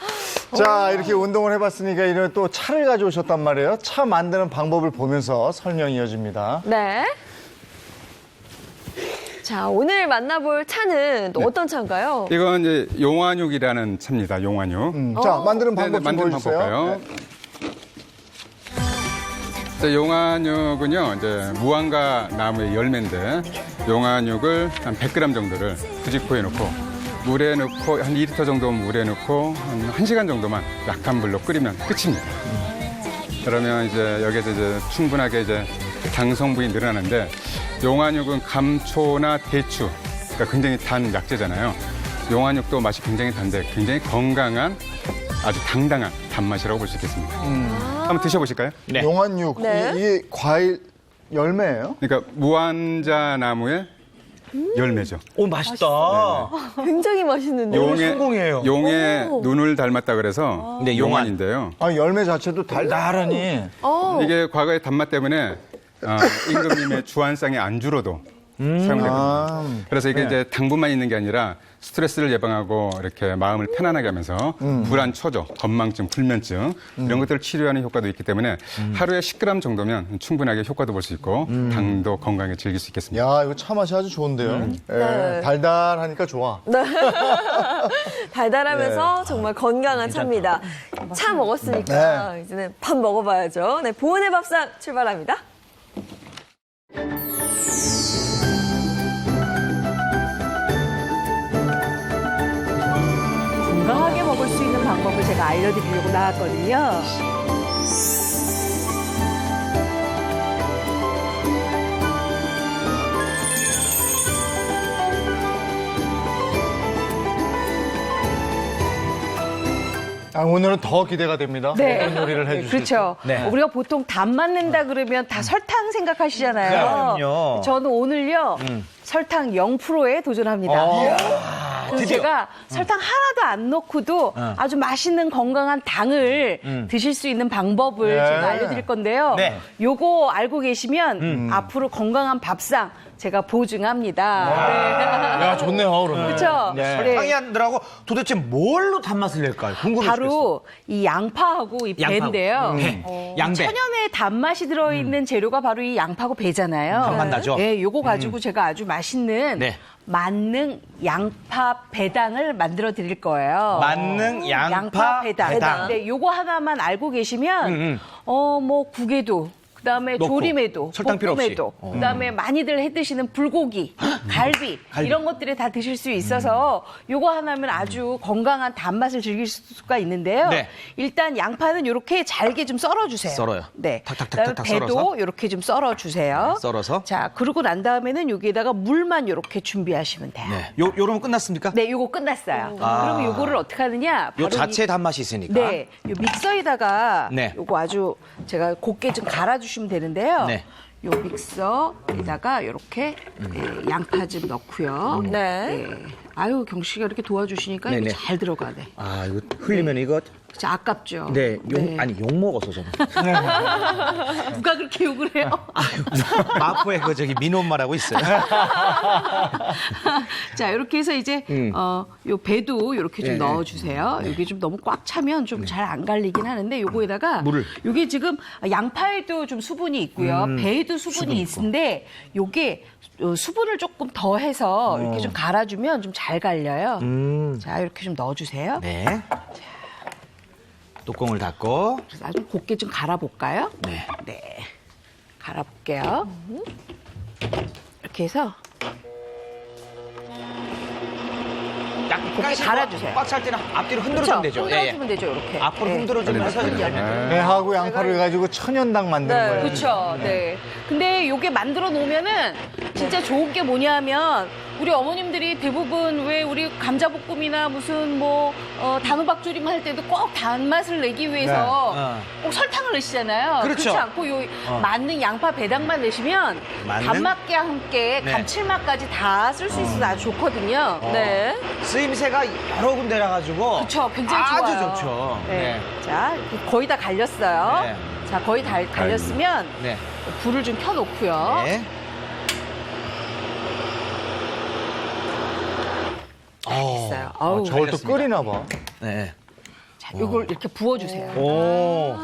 자, 이렇게 운동을 해봤으니까 이런 또 차를 가져오셨단 말이에요. 차 만드는 방법을 보면서 설명이 이어집니다. 네. 자, 오늘 만나볼 차는 또 어떤 차인가요? 이건 이제 용화육이라는 차입니다. 용화육. 자, 만드는 네, 방법 좀 만드는 방법 보여주세요. 볼까요? 자, 용화육은요, 이제 무화과 나무의 열매인데, 용화육을 한 100g 정도를 부직포에 넣고, 물에 넣고, 한 2리터 정도 물에 넣고, 한 1시간 정도만 약한 불로 끓이면 끝입니다. 그러면 이제 여기에서 이제 충분하게 이제 당 성분이 늘어나는데, 용화육은 감초나 대추, 그러니까 굉장히 단 약재잖아요. 용화육도 맛이 굉장히 단데, 굉장히 건강한 아주 당당한 단맛이라고 볼 수 있겠습니다. 한번 드셔보실까요? 네. 용환육, 네. 이게 과일 열매예요? 그러니까 무환자 나무의 열매죠. 오, 맛있다. 굉장히 맛있는데요. 성공이에요. 용의 오. 눈을 닮았다 그래서 네, 용환. 용환인데요. 아, 열매 자체도 달달하니. 이게 과거의 단맛 때문에 임금님의 주안상의 안주로도 사용됩니다. 그래서 이게 이제 당분만 있는 게 아니라 스트레스를 예방하고 이렇게 마음을 편안하게 하면서 불안, 초조, 건망증, 불면증 이런 것들을 치료하는 효과도 있기 때문에 하루에 10g 정도면 충분하게 효과도 볼 수 있고 당도 건강하게 즐길 수 있겠습니다. 야, 이거 차 맛이 아주 좋은데요. 예, 네. 달달하니까 좋아. 달달하면서 정말 건강한 차입니다. 차 먹었으니까 이제는 밥 먹어봐야죠. 네, 보은의 밥상 출발합니다. 건강하게 먹을 수 있는 방법을 제가 알려드리려고 나왔거든요. 아, 오늘은 더 기대가 됩니다. 어떤 요리를 해주실지. 그렇죠. 네. 우리가 보통 담 맞는다 그러면 다 설탕 생각하시잖아요. 그럼요. 저는 오늘요 설탕 0%에 도전합니다. 그래서 드디어. 제가 설탕 하나도 안 넣고도 아주 맛있는 건강한 당을 드실 수 있는 방법을 네. 제가 알려드릴 건데요. 네. 요거 알고 계시면 앞으로 건강한 밥상 제가 보증합니다. 야, 좋네요, 그러면. 그렇죠. 설탕이 안 들어가고 도대체 뭘로 단맛을 낼까요? 궁금해서. 바로 이 양파하고 이 양파하고. 배인데요. 양배. 천연의 단맛이 들어있는 재료가 바로 이 양파하고 배잖아요. 단맛 나죠? 예, 요거 가지고 제가 아주 맛있는 네. 만능 양파 배당을 만들어 드릴 거예요. 만능 양파 배당. 네, 요거 하나만 알고 계시면 뭐 국에도 그다음에 넣고, 조림에도 설탕 필요 없이. 볶음에도 그다음에 많이들 해 드시는 불고기, 갈비 이런 것들에 다 드실 수 있어서 요거 하나면 아주 건강한 단맛을 즐길 수가 있는데요. 네. 일단 양파는 이렇게 잘게 좀 썰어 주세요. 썰어요. 네. 탁탁탁탁 그다음에 배도 썰어서. 이렇게 좀 썰어 주세요. 네, 썰어서. 자, 그러고 난 다음에는 여기에다가 물만 이렇게 준비하시면 돼요. 네. 요러면 끝났습니까? 네, 요거 끝났어요. 그러면 요거를 어떻게 하느냐? 요 바로 자체에 단맛이 있으니까. 네, 요 믹서에다가 네. 요거 아주 제가 곱게 좀 갈아주시면 되는데요. 네. 요 믹서에다가 이렇게 양파 좀 넣고요. 네. 아유 경식이가 이렇게 도와주시니까 네네. 이게 잘 들어가네. 아, 이거 흘리면 이거 진짜 아깝죠. 네, 욕 먹어서 저는. 누가 그렇게 욕을 해요? 마포에 그 저기 민엄마라고 있어요. 자, 이렇게 해서 이제 요 배도 이렇게 좀 네, 넣어주세요. 이게 좀 너무 꽉 차면 좀 잘 안 갈리긴 하는데 요거에다가 물을. 요게 지금 양파에도 좀 수분이 있고요, 배에도 수분이 있는데 요게 수분을 조금 더 해서 이렇게 좀 갈아주면 좀 잘 갈려요. 자, 이렇게 좀 넣어주세요. 네. 뚜껑을 닫고. 그래서 아주 곱게 좀 갈아볼까요? 네. 네. 갈아볼게요. 이렇게 해서 약간 갈아주세요. 꽉 찰 때는 앞뒤로 흔들어주면 되죠. 흔들어주면 되죠, 이렇게. 앞으로 네. 흔들어주면서 배하고 양파를 가지고 천연당 만드는 네. 거예요. 그렇죠. 네. 근데 요게 만들어 놓으면은 진짜 좋은 게 뭐냐면 우리 어머님들이 대부분 왜 우리 감자볶음이나 무슨 뭐 단호박조림 할 때도 꼭 단맛을 내기 위해서 네. 꼭 설탕을 넣으시잖아요. 그렇죠. 그렇지 않고 요 만능 양파 배당만 넣으시면 만능? 단맛과 함께 네. 감칠맛까지 다 쓸 수 있어서 아주 좋거든요. 네. 쓰임새가 여러 군데라 가지고 그렇죠. 굉장히 아주 좋아요. 좋죠. 네. 자, 거의 다 갈렸어요. 네. 자, 거의 다 갈렸으면 네. 불을 좀 켜놓고요. 네. 됐어요. 아우, 저걸 또 갈렸습니다. 끓이나 봐. 네. 자, 요걸 이렇게 부어주세요. 오.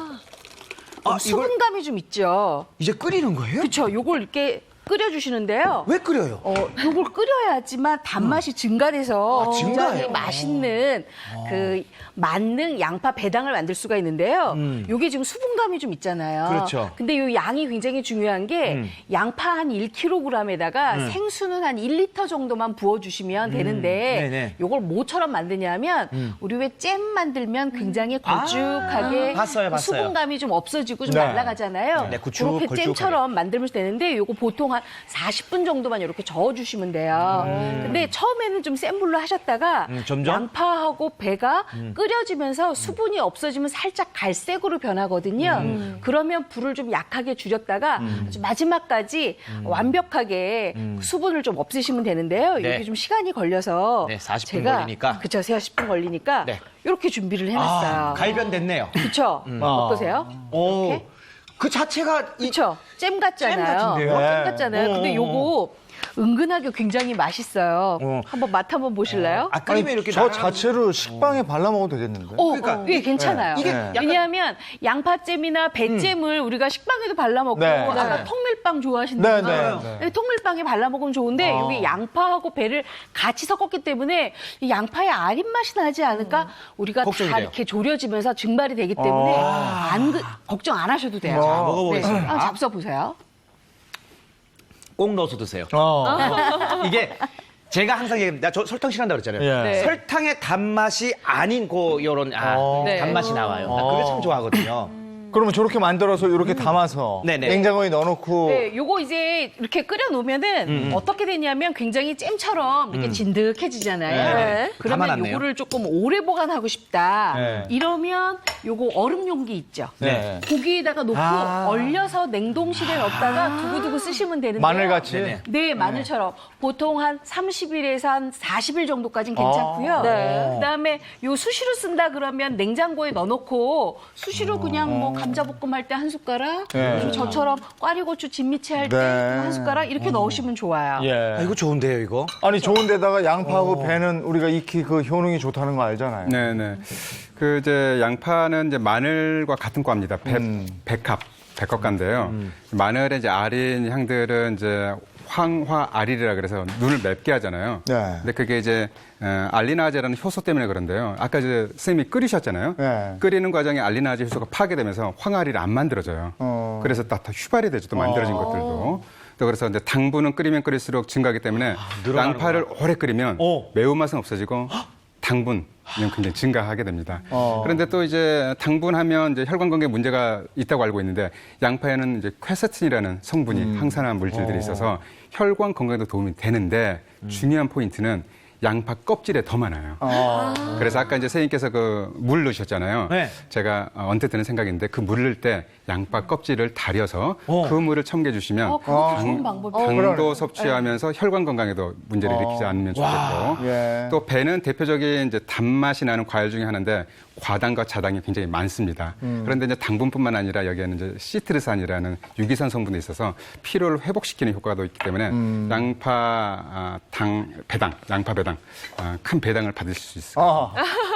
아, 이걸 수분감이 좀 있죠. 이제 끓이는 거예요? 그렇죠. 요걸 이렇게 끓여주시는데요. 왜 끓여요? 요걸 끓여야지만 단맛이 증가돼서 아, 증가해요? 굉장히 맛있는 그 만능 양파 배당을 만들 수가 있는데요. 요게 지금 수분감이 좀 있잖아요. 그렇죠. 근데 요 양이 굉장히 중요한 게 양파 한 1kg에다가 생수는 한 1리터 정도만 부어주시면 되는데 네네. 요걸 뭐처럼 만드냐면 우리 왜 잼 만들면 굉장히 걸쭉하게 봤어요, 봤어요. 수분감이 좀 없어지고 좀 네. 날아가잖아요. 네, 구축, 그렇게 걸쭉하게. 잼처럼 만들면 되는데 요거 보통 한 40분 정도만 이렇게 저어주시면 돼요. 근데 처음에는 좀 센 불로 하셨다가 점점? 양파하고 배가 끓여지면서 수분이 없어지면 살짝 갈색으로 변하거든요. 그러면 불을 좀 약하게 줄였다가 아주 마지막까지 완벽하게 수분을 좀 없애시면 되는데요. 네. 이게 좀 시간이 걸려서 네, 40분 제가 걸리니까. 그쵸, 40분 걸리니까 네. 이렇게 준비를 해놨어요. 아, 갈변됐네요. 그쵸? 어떠세요? 오. 이렇게? 그 자체가 이 그렇죠. 잼 같잖아요. 잼 같은데요? 잼 같잖아요. 근데 어. 요거 은근하게 굉장히 맛있어요. 한번 맛 한번 보실래요? 아, 끓이면 이렇게 저 나가는- 자체로 식빵에 발라 먹어도 되겠는데? 그러니까 이게 괜찮아요. 이게 네. 왜냐하면 양파잼이나 배잼을 우리가 식빵에도 발라 먹고 네. 아까 네. 통밀빵 좋아하신다고요. 네, 네, 네, 통밀빵에 발라 먹으면 좋은데 여기 양파하고 배를 같이 섞었기 때문에 이 양파의 아린 맛이 나지 않을까? 우리가 걱정이 다 돼요. 이렇게 졸여지면서 증발이 되기 때문에 걱정 안 하셔도 돼요. 자, 먹어보겠습니다. 한번 잡숴 보세요. 꼭 넣어서 드세요. 이게 제가 항상 얘기합니다. 저 설탕 싫어한다고 그랬잖아요. 예. 네. 설탕의 단맛이 아닌 요런 네. 단맛이 나와요. 나 그걸 참 좋아하거든요. 그러면 저렇게 만들어서 이렇게 담아서 네네. 냉장고에 넣어놓고 네, 요거 이제 이렇게 끓여 놓으면은 어떻게 되냐면 굉장히 잼처럼 이렇게 진득해지잖아요. 네. 그러면 담아놨네요. 요거를 조금 오래 보관하고 싶다. 네. 이러면 요거 얼음 용기 있죠. 네. 고기에다가 놓고 얼려서 냉동실에 넣었다가 두고두고 쓰시면 되는데 마늘같이 네네. 네, 마늘처럼 보통 한 30일에서 한 40일 정도까지는 괜찮고요. 네. 그다음에 요 수시로 쓴다 그러면 냉장고에 넣어놓고 수시로 그냥 뭐 감자볶음 할 때 한 숟가락, 네. 좀 저처럼 꽈리고추 진미채 할 때 네. 한 숟가락 이렇게 넣으시면 좋아요. 예. 아, 이거 좋은데요, 이거? 아니 좋은 데다가 양파하고 배는 우리가 익히 그 효능이 좋다는 거 알잖아요. 네네. 그 이제 양파는 이제 마늘과 같은 과입니다. 백합과인데요. 마늘의 이제 아린 향들은 이제 황화알이라 그래서 눈을 맵게 하잖아요. 네. 근데 그게 이제 알리나제라는 효소 때문에 그런데요. 아까 이제 선생님이 끓이셨잖아요. 네. 끓이는 과정에 알리나제 효소가 파괴되면서 황알이를 안 만들어져요. 그래서 다 휘발이 되죠. 또 만들어진 것들도. 또 그래서 이제 당분은 끓이면 끓일수록 증가하기 때문에 양파를 오래 끓이면 매운맛은 없어지고 당분은 굉장히 증가하게 됩니다. 그런데 또 이제 당분하면 이제 혈관 건강에 문제가 있다고 알고 있는데 양파에는 이제 퀘세틴이라는 성분이 항산화 물질들이 있어서 혈관 건강에도 도움이 되는데 중요한 포인트는 양파 껍질에 더 많아요. 그래서 아까 이제 선생님께서 그 물 넣으셨잖아요. 네. 제가 언뜻 드는 생각인데 그 물을 넣을 때 양파 껍질을 달여서 그 물을 첨가해주시면 그거 좋은 방법이에요. 당도 섭취하면서 혈관 건강에도 문제를 일으키지 않으면 좋겠고 예. 또 배는 대표적인 이제 단맛이 나는 과일 중에 하나인데 과당과 자당이 굉장히 많습니다. 그런데 이제 당분뿐만 아니라 여기에는 이제 시트르산이라는 유기산 성분이 있어서 피로를 회복시키는 효과도 있기 때문에 양파 양파 배당 큰 배당을 받으실 수 있어요.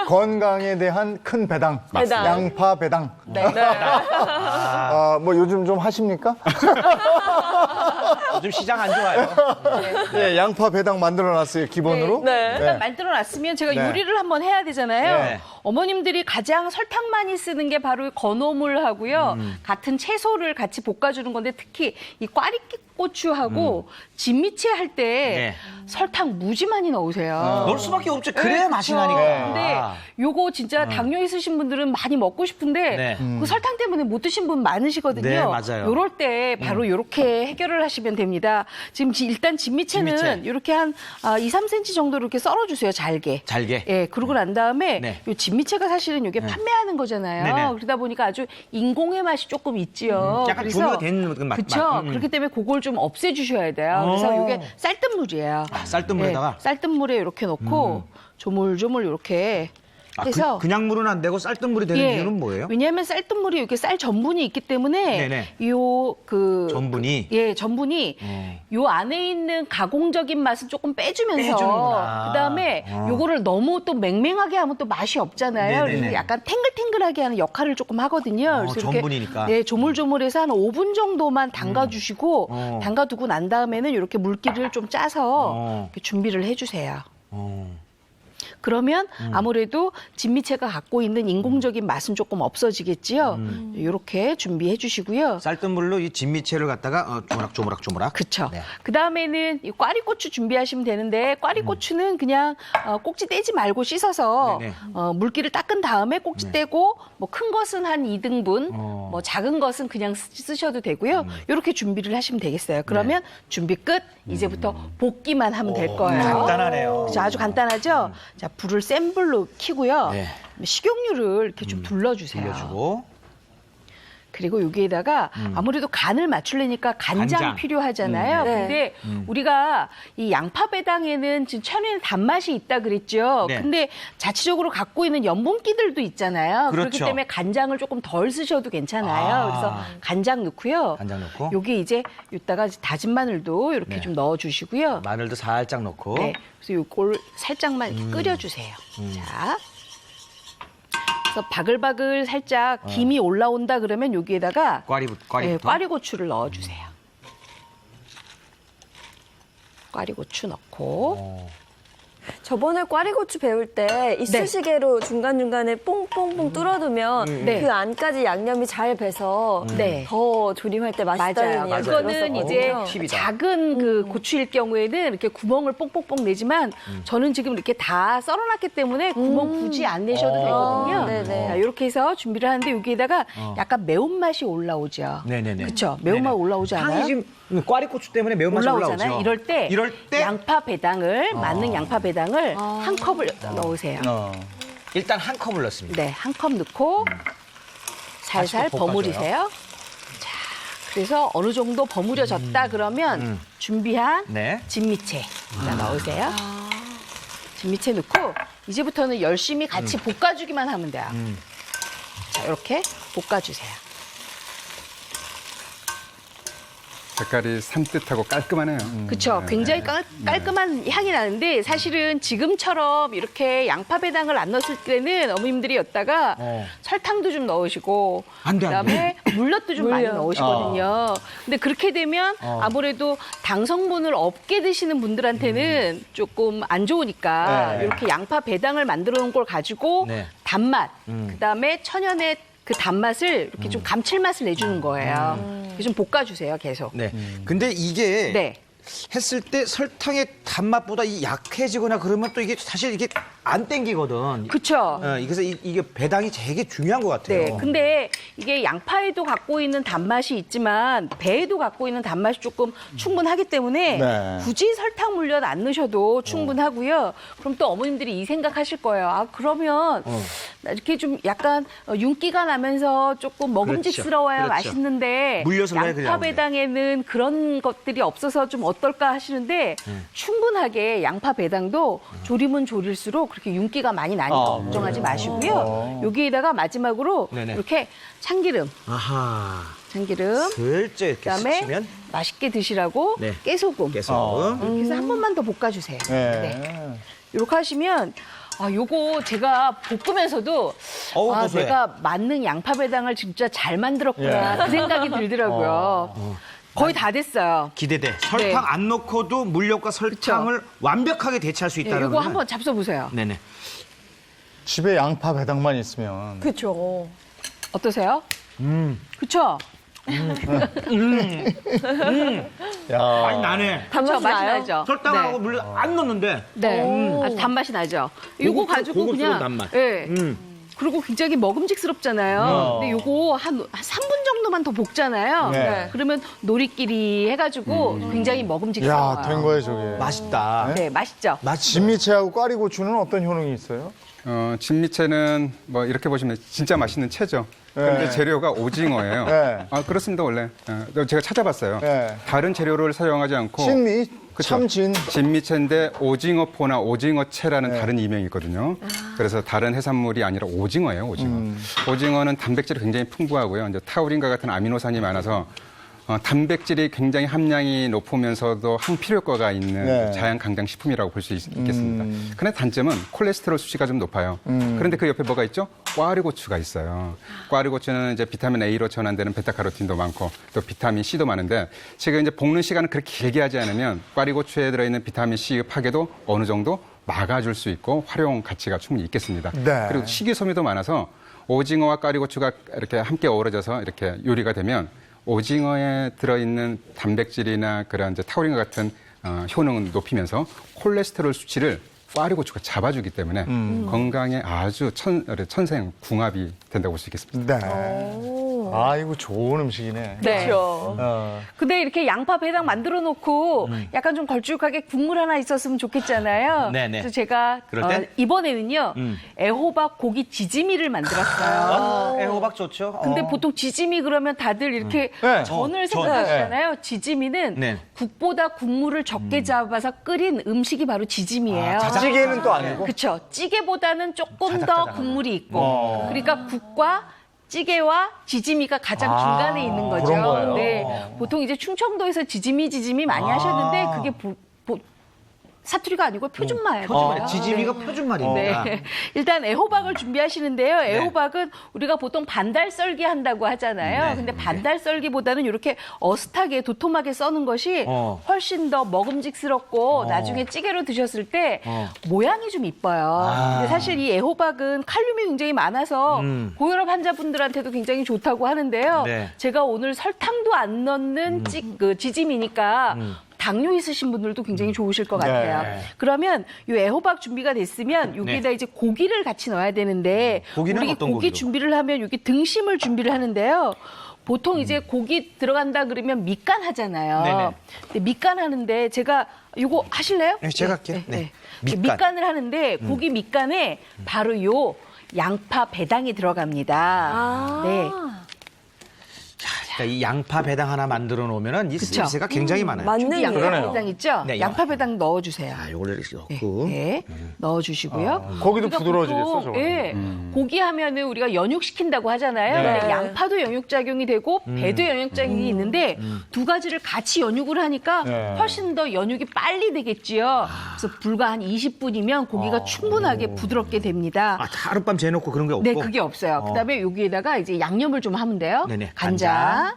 건강에 대한 큰 배당. 배당. 양파 배당. 네. 뭐 요즘 좀 하십니까? 요즘 시장 안 좋아요. 네, 양파 배당 만들어놨어요, 기본으로. 네. 일단 만들어놨으면 제가 네. 요리를 한번 해야 되잖아요. 네. 어머님들이 가장 설탕 많이 쓰는 게 바로 건어물하고요. 같은 채소를 같이 볶아주는 건데 특히 이 꽈리고추하고 진미채 할 때 네. 설탕 무지 많이 넣으세요. 넣을 수밖에 없죠. 그래야 맛이 나니까. 근데 요거 진짜 당뇨 있으신 분들은 많이 먹고 싶은데 네. 그 설탕 때문에 못 드신 분 많으시거든요. 네, 맞아요. 요럴 때 바로 요렇게 해결을 하시면 됩니다. 지금 일단 진미채는 진미채. 요렇게 한 2, 3cm 정도 이렇게 썰어주세요. 잘게. 잘게. 예, 그러고 난 다음에 네. 요 진미채가 사실은 요게 판매하는 거잖아요. 네네. 그러다 보니까 아주 인공의 맛이 조금 있지요. 약간 조미가 된 그 맛. 그렇죠. 그렇기 때문에 그걸 좀 없애주셔야 돼요. 그래서 요게 쌀뜨물이에요. 쌀뜨물에다가? 네, 쌀뜨물에 이렇게 넣고 조물조물 이렇게 해서 그냥 물은 안 되고 쌀뜨물이 되는 예. 이유는 뭐예요? 왜냐하면 쌀뜨물이 이렇게 쌀 전분이 있기 때문에 네네. 전분이? 전분이 요 안에 있는 가공적인 맛은 조금 빼주면서 빼주는구나. 그다음에 요거를 너무 또 맹맹하게 하면 또 맛이 없잖아요. 네네네. 그래서 약간 탱글탱글하게 하는 역할을 조금 하거든요. 그래서 이렇게 전분이니까. 네, 조물조물해서 한 5분 정도만 담가주시고 담가두고 난 다음에는 이렇게 물기를 좀 짜서 이렇게 준비를 해주세요. 그러면 아무래도 진미채가 갖고 있는 인공적인 맛은 조금 없어지겠지요. 이렇게 준비해 주시고요. 쌀뜨물로 이 진미채를 갖다가 조무락. 그렇죠. 네. 그다음에는 이 꽈리고추 준비하시면 되는데 꽈리고추는 그냥 꼭지 떼지 말고 씻어서 네네. 물기를 닦은 다음에 꼭지 떼고 뭐 큰 것은 한 2등분, 뭐 작은 것은 그냥 쓰셔도 되고요. 이렇게 준비를 하시면 되겠어요. 그러면 준비 끝. 이제부터 볶기만 하면 될 거예요. 간단하네요. 그렇죠. 아주 간단하죠. 자, 불을 센 불로 켜고요. 네. 식용유를 이렇게 좀 둘러주세요. 돌려주고. 그리고 여기에다가 아무래도 간을 맞추려니까 간장 간장. 필요하잖아요. 네. 근데 우리가 이 양파 배당에는 지금 천연의 단맛이 있다 그랬죠. 네. 근데 자체적으로 갖고 있는 염분기들도 있잖아요. 그렇기 그렇죠. 때문에 간장을 조금 덜 쓰셔도 괜찮아요. 그래서 간장 넣고요. 간장 넣고. 여기 이제 이따가 다진 마늘도 이렇게 네. 좀 넣어주시고요. 마늘도 살짝 넣고. 네. 그래서 이걸 살짝만 이렇게 끓여주세요. 자. 그래서 바글바글 살짝 김이 올라온다 그러면 여기에다가 꽈리부터. 꽈리고추를 넣어주세요. 꽈리고추 넣고 저번에 꽈리고추 배울 때 이쑤시개로 중간중간에 뽕뽕뽕 뚫어두면 네. 그 안까지 양념이 잘 배서 네. 더 조림할 때 맛있다는 맞아요. 이야기 그거는 이제 들었었거든요. 팁이다. 작은 그 고추일 경우에는 이렇게 구멍을 뽕뽕뽕 내지만 저는 지금 이렇게 다 썰어놨기 때문에 구멍 굳이 안 내셔도 되거든요. 네네. 자, 이렇게 해서 준비를 하는데 여기에다가 약간 매운맛이 올라오죠. 네네네. 그렇죠. 매운맛 네네. 올라오지 않아요? 향이 지금 꽈리고추 때문에 매운맛이 올라오잖아요. 올라오죠. 이럴 때 양파 배당을 맞는 양파 배당을 한 컵을 넣으세요. 일단 한 컵을 넣습니다. 네, 한 컵 넣고 살살 다시 또 볶아줘요. 버무리세요. 자, 그래서 어느 정도 버무려졌다 그러면 준비한 네. 진미채 넣으세요. 진미채 넣고 이제부터는 열심히 같이 볶아주기만 하면 돼요. 자, 이렇게 볶아주세요. 색깔이 산뜻하고 깔끔하네요. 그렇죠. 굉장히 깔끔한 향이 나는데 사실은 지금처럼 이렇게 양파 배당을 안 넣었을 때는 어머님들이 였다가 설탕도 좀 넣으시고 안 돼, 안 그다음에 물엿도 좀 많이 넣으시거든요. 근데 그렇게 되면 아무래도 당 성분을 없게 드시는 분들한테는 조금 안 좋으니까 네. 이렇게 양파 배당을 만들어 놓은 걸 가지고 네. 단맛, 그다음에 천연의 그 단맛을 이렇게 좀 감칠맛을 내주는 거예요. 그래서 좀 볶아주세요, 계속. 네. 근데 이게 네. 했을 때 설탕의 단맛보다 이 약해지거나 그러면 또 이게 사실 이게 안 땡기거든. 그쵸. 그래서 이게 배당이 되게 중요한 것 같아요. 네, 근데 이게 양파에도 갖고 있는 단맛이 있지만 배에도 갖고 있는 단맛이 조금 충분하기 때문에 네. 굳이 설탕 물엿 안 넣으셔도 충분하고요. 그럼 또 어머님들이 이 생각하실 거예요. 아 그러면 나 이렇게 좀 약간 윤기가 나면서 조금 먹음직스러워야 그렇죠. 맛있는데 물엿을 넣어야 양파 그냥 배당에는 그런 것들이 없어서 좀 어떨까 하시는데 충분하게 양파 배당도 조림은 조릴수록 그렇게 윤기가 많이 나니까 걱정하지 마시고요. 여기에다가 마지막으로 네네. 이렇게 참기름, 아하. 참기름, 슬쩍 이렇게 그다음에 스치면 맛있게 드시라고 네. 깨소금. 깨소금. 이렇게 해서 한 번만 더 볶아주세요. 네. 이렇게 하시면 요거 제가 볶으면서도 어우, 고소해. 내가 만능 양파 배당을 진짜 잘 만들었구나 그 생각이 들더라고요. 거의 다 됐어요. 기대돼. 설탕 네. 안 넣고도 물엿과 설탕을 완벽하게 대체할 수 네, 있다는 이거 한번 잡숴 보세요. 네네. 집에 양파 배당만 있으면 그렇죠. 어떠세요? 그쵸? 야. 많이 나네. 단맛이 그쵸? 맛이 나요? 나죠? 설탕하고 물엿 안 넣는데. 네. 아주 단맛이 나죠? 이거 가지고 고급스러운 그냥. 단맛. 네. 그리고 굉장히 먹음직스럽잖아요. 근데 요거 한 3분 정도만 더 볶잖아요. 네. 그러면 노리끼리 해가지고 굉장히 먹음직스러워요. 야, 된 거예요, 저게. 맛있다. 네, 맛있죠? 진미채하고 꽈리고추는 어떤 효능이 있어요? 진미채는 뭐 이렇게 보시면 진짜 맛있는 채죠. 그런데 네. 재료가 오징어예요. 네. 아, 그렇습니다, 원래. 제가 찾아봤어요. 네. 다른 재료를 사용하지 않고. 진미, 그쵸. 참진. 진미채인데 오징어포나 오징어채라는 다른 이명이 있거든요. 그래서 다른 해산물이 아니라 오징어예요, 오징어. 오징어는 단백질이 굉장히 풍부하고요. 이제 타우린과 같은 아미노산이 많아서 단백질이 굉장히 함량이 높으면서도 항필요 효과가 있는 네. 자연 강장 식품이라고 볼 수 있겠습니다. 그런데 단점은 콜레스테롤 수치가 좀 높아요. 그런데 그 옆에 뭐가 있죠? 꽈리고추가 있어요. 꽈리고추는 이제 비타민 A로 전환되는 베타카로틴도 많고 또 비타민 C도 많은데 제가 이제 볶는 시간을 그렇게 길게 하지 않으면 꽈리고추에 들어있는 비타민 C 파괴도 어느 정도 막아줄 수 있고 활용 가치가 충분히 있겠습니다. 네. 그리고 식이섬유도 많아서 오징어와 꽈리고추가 이렇게 함께 어우러져서 이렇게 요리가 되면 오징어에 들어있는 단백질이나 그런 이제 타우린과 같은 효능은 높이면서 콜레스테롤 수치를 꽈리고추가 잡아주기 때문에 건강에 아주 천생궁합이 된다고 볼 수 있겠습니다. 네. 아, 이거 좋은 음식이네. 네. 그렇죠. 근데 이렇게 양파 배당 만들어 놓고 약간 좀 걸쭉하게 국물 하나 있었으면 좋겠잖아요. 네네. 그래서 제가 그럴 땐? 이번에는요 애호박 고기 지짐이를 만들었어요. 애호박 좋죠. 근데 보통 지짐이 그러면 다들 이렇게 네. 전을 전. 생각하시잖아요. 지짐이는 네. 국보다 국물을 적게 잡아서 끓인 음식이 바로 지짐이에요. 찌개는 또 아니고. 그렇죠. 찌개보다는 조금 더 국물이 있고. 그러니까 국과 찌개와 지짐이가 가장 중간에 있는 거죠. 그런 거예요? 네. 보통 이제 충청도에서 지짐이 많이 하셨는데 그게 사투리가 아니고 표준말이에요. 지짐이가 표준말입니다. 네. 일단 애호박을 준비하시는데요. 애호박은 우리가 보통 반달 썰기 한다고 하잖아요. 네. 근데 반달 썰기보다는 이렇게 어슷하게 도톰하게 써는 것이 훨씬 더 먹음직스럽고 나중에 찌개로 드셨을 때 모양이 좀 이뻐요. 근데 사실 이 애호박은 칼륨이 굉장히 많아서 고혈압 환자분들한테도 굉장히 좋다고 하는데요. 네. 제가 오늘 설탕도 안 넣는 지짐이니까 당뇨 있으신 분들도 굉장히 좋으실 것 같아요. 네. 그러면 이 애호박 준비가 됐으면 여기에다 이제 고기를 같이 넣어야 되는데 고기는 우리 어떤 고기 고기로? 준비를 하면 여기 등심을 준비를 하는데요. 보통 이제 고기 들어간다 그러면 밑간 하잖아요. 네네. 근데 밑간 하는데 제가 이거 하실래요? 네, 제가 할게요. 네. 밑간. 밑간을 하는데 고기 밑간에 바로 요 양파 배당이 들어갑니다. 네. 그러니까 이 양파 배당 하나 만들어 놓으면은 이 그쵸? 서비스가 굉장히 많아요. 맞는 양파 그러네요. 배당 있죠? 네, 양파 배당 넣어주세요. 자, 요거를 이렇게 네, 넣고. 네. 넣어주시고요. 고기도 우리가 부드러워지겠어, 보통, 저거. 예, 고기 하면은 우리가 연육시킨다고 하잖아요. 네. 근데 양파도 연육작용이 되고 배도 연육작용이 있는데 두 가지를 같이 연육을 하니까 네. 훨씬 더 연육이 빨리 되겠지요. 그래서 불과 한 20분이면 고기가 충분하게 부드럽게 됩니다. 아, 하룻밤 재놓고 그런 게 없고. 네, 그게 없어요. 그다음에 여기에다가 이제 양념을 좀 하면 돼요. 네네, 간장.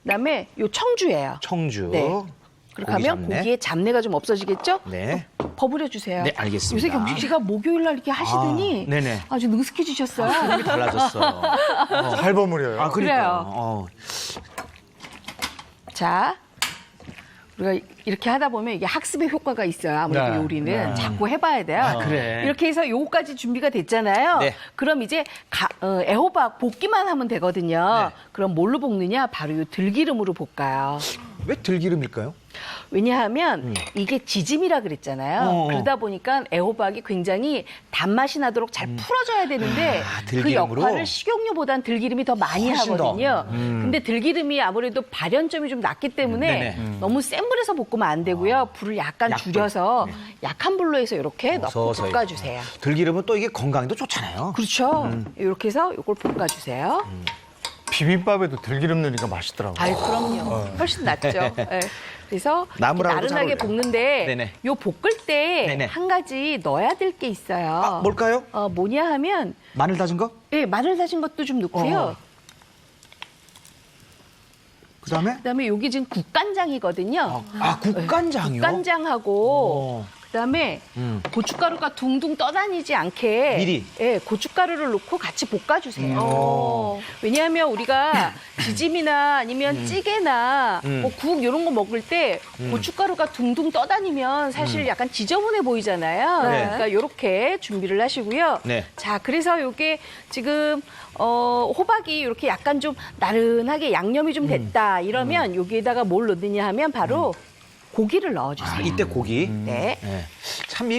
그다음에 요 청주예요. 청주. 네. 그렇게 하면 잡내. 고기의 잡내가 좀 없어지겠죠? 네. 버무려 주세요. 네, 알겠습니다. 요새 경식 씨가 목요일 날 이렇게 하시더니 네네. 아주 능숙해지셨어요. 이름이 달라졌어. 잘 버무려요. 아, 그래요. 그러니까요. 자, 우리가 이렇게 하다 보면 이게 학습의 효과가 있어요. 아무래도 네. 요리는 자꾸 해봐야 돼요. 그래. 이렇게 해서 요거까지 준비가 됐잖아요. 네. 그럼 이제 애호박 볶기만 하면 되거든요. 네. 그럼 뭘로 볶느냐? 바로 요 들기름으로 볶아요. 왜 들기름일까요? 왜냐하면 이게 지짐이라 그랬잖아요. 그러다 보니까 애호박이 굉장히 단맛이 나도록 잘 풀어져야 되는데 그 들기름으로? 역할을 식용유보단 들기름이 더 많이 훨씬 더. 하거든요. 근데 들기름이 아무래도 발연점이 좀 낮기 때문에 네네. 너무 센 불에서 볶으면 안 되고요. 불을 약간 약불. 줄여서 약한 불로 해서 이렇게 넣고 서서히. 볶아주세요. 들기름은 또 이게 건강에도 좋잖아요. 그렇죠. 이렇게 해서 이걸 볶아주세요. 비빔밥에도 들기름 넣으니까 맛있더라고요. 아이 그럼요. 훨씬 낫죠. 네. 그래서 나물하고도 이렇게 잘 나른하게 어울려요. 볶는데 네네. 요 볶을 때 네네. 한 가지 넣어야 될 게 있어요. 아, 뭘까요? 뭐냐 하면 마늘 다진 거? 예, 마늘 다진 것도 좀 넣고요. 그다음에 그다음에 여기 지금 국간장이거든요. 국간장이요? 국간장하고 그다음에 고춧가루가 둥둥 떠다니지 않게 미리? 예, 고춧가루를 넣고 같이 볶아주세요. 왜냐하면 우리가 지짐이나 아니면 찌개나 뭐 국 이런 거 먹을 때 고춧가루가 둥둥 떠다니면 사실 약간 지저분해 보이잖아요. 네. 그러니까 이렇게 준비를 하시고요. 네. 자, 그래서 이게 지금 호박이 이렇게 약간 좀 나른하게 양념이 좀 됐다 이러면 여기에다가 뭘 넣느냐 하면 바로 고기를 넣어주세요. 이때 고기. 네. 참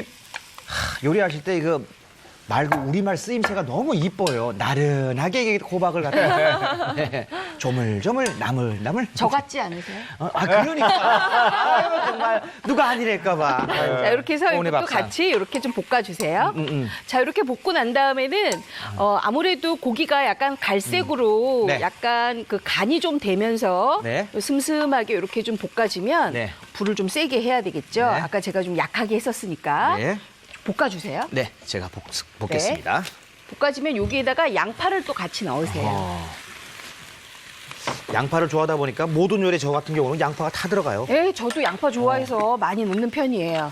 요리하실 때 이거 말고 우리말 쓰임새가 너무 이뻐요. 나른하게 이게 호박을 갖다 네. 조물조물 나물나물. 저 같지 않으세요? 그러니까. 아유, 정말 누가 아니랄까봐. 자, 이렇게 해서 오은혜 이것도 박사. 같이 이렇게 좀 볶아주세요. 자, 이렇게 볶고 난 다음에는 아무래도 고기가 약간 갈색으로 네. 약간 그 간이 좀 되면서 네. 슴슴하게 이렇게 좀 볶아지면 네. 불을 좀 세게 해야 되겠죠. 네. 아까 제가 좀 약하게 했었으니까 네. 볶아주세요. 네, 제가 볶겠습니다. 볶아지면 여기에다가 양파를 또 같이 넣으세요. 양파를 좋아하다 보니까 모든 요리 저 같은 경우는 양파가 다 들어가요. 예, 저도 양파 좋아해서 많이 넣는 편이에요.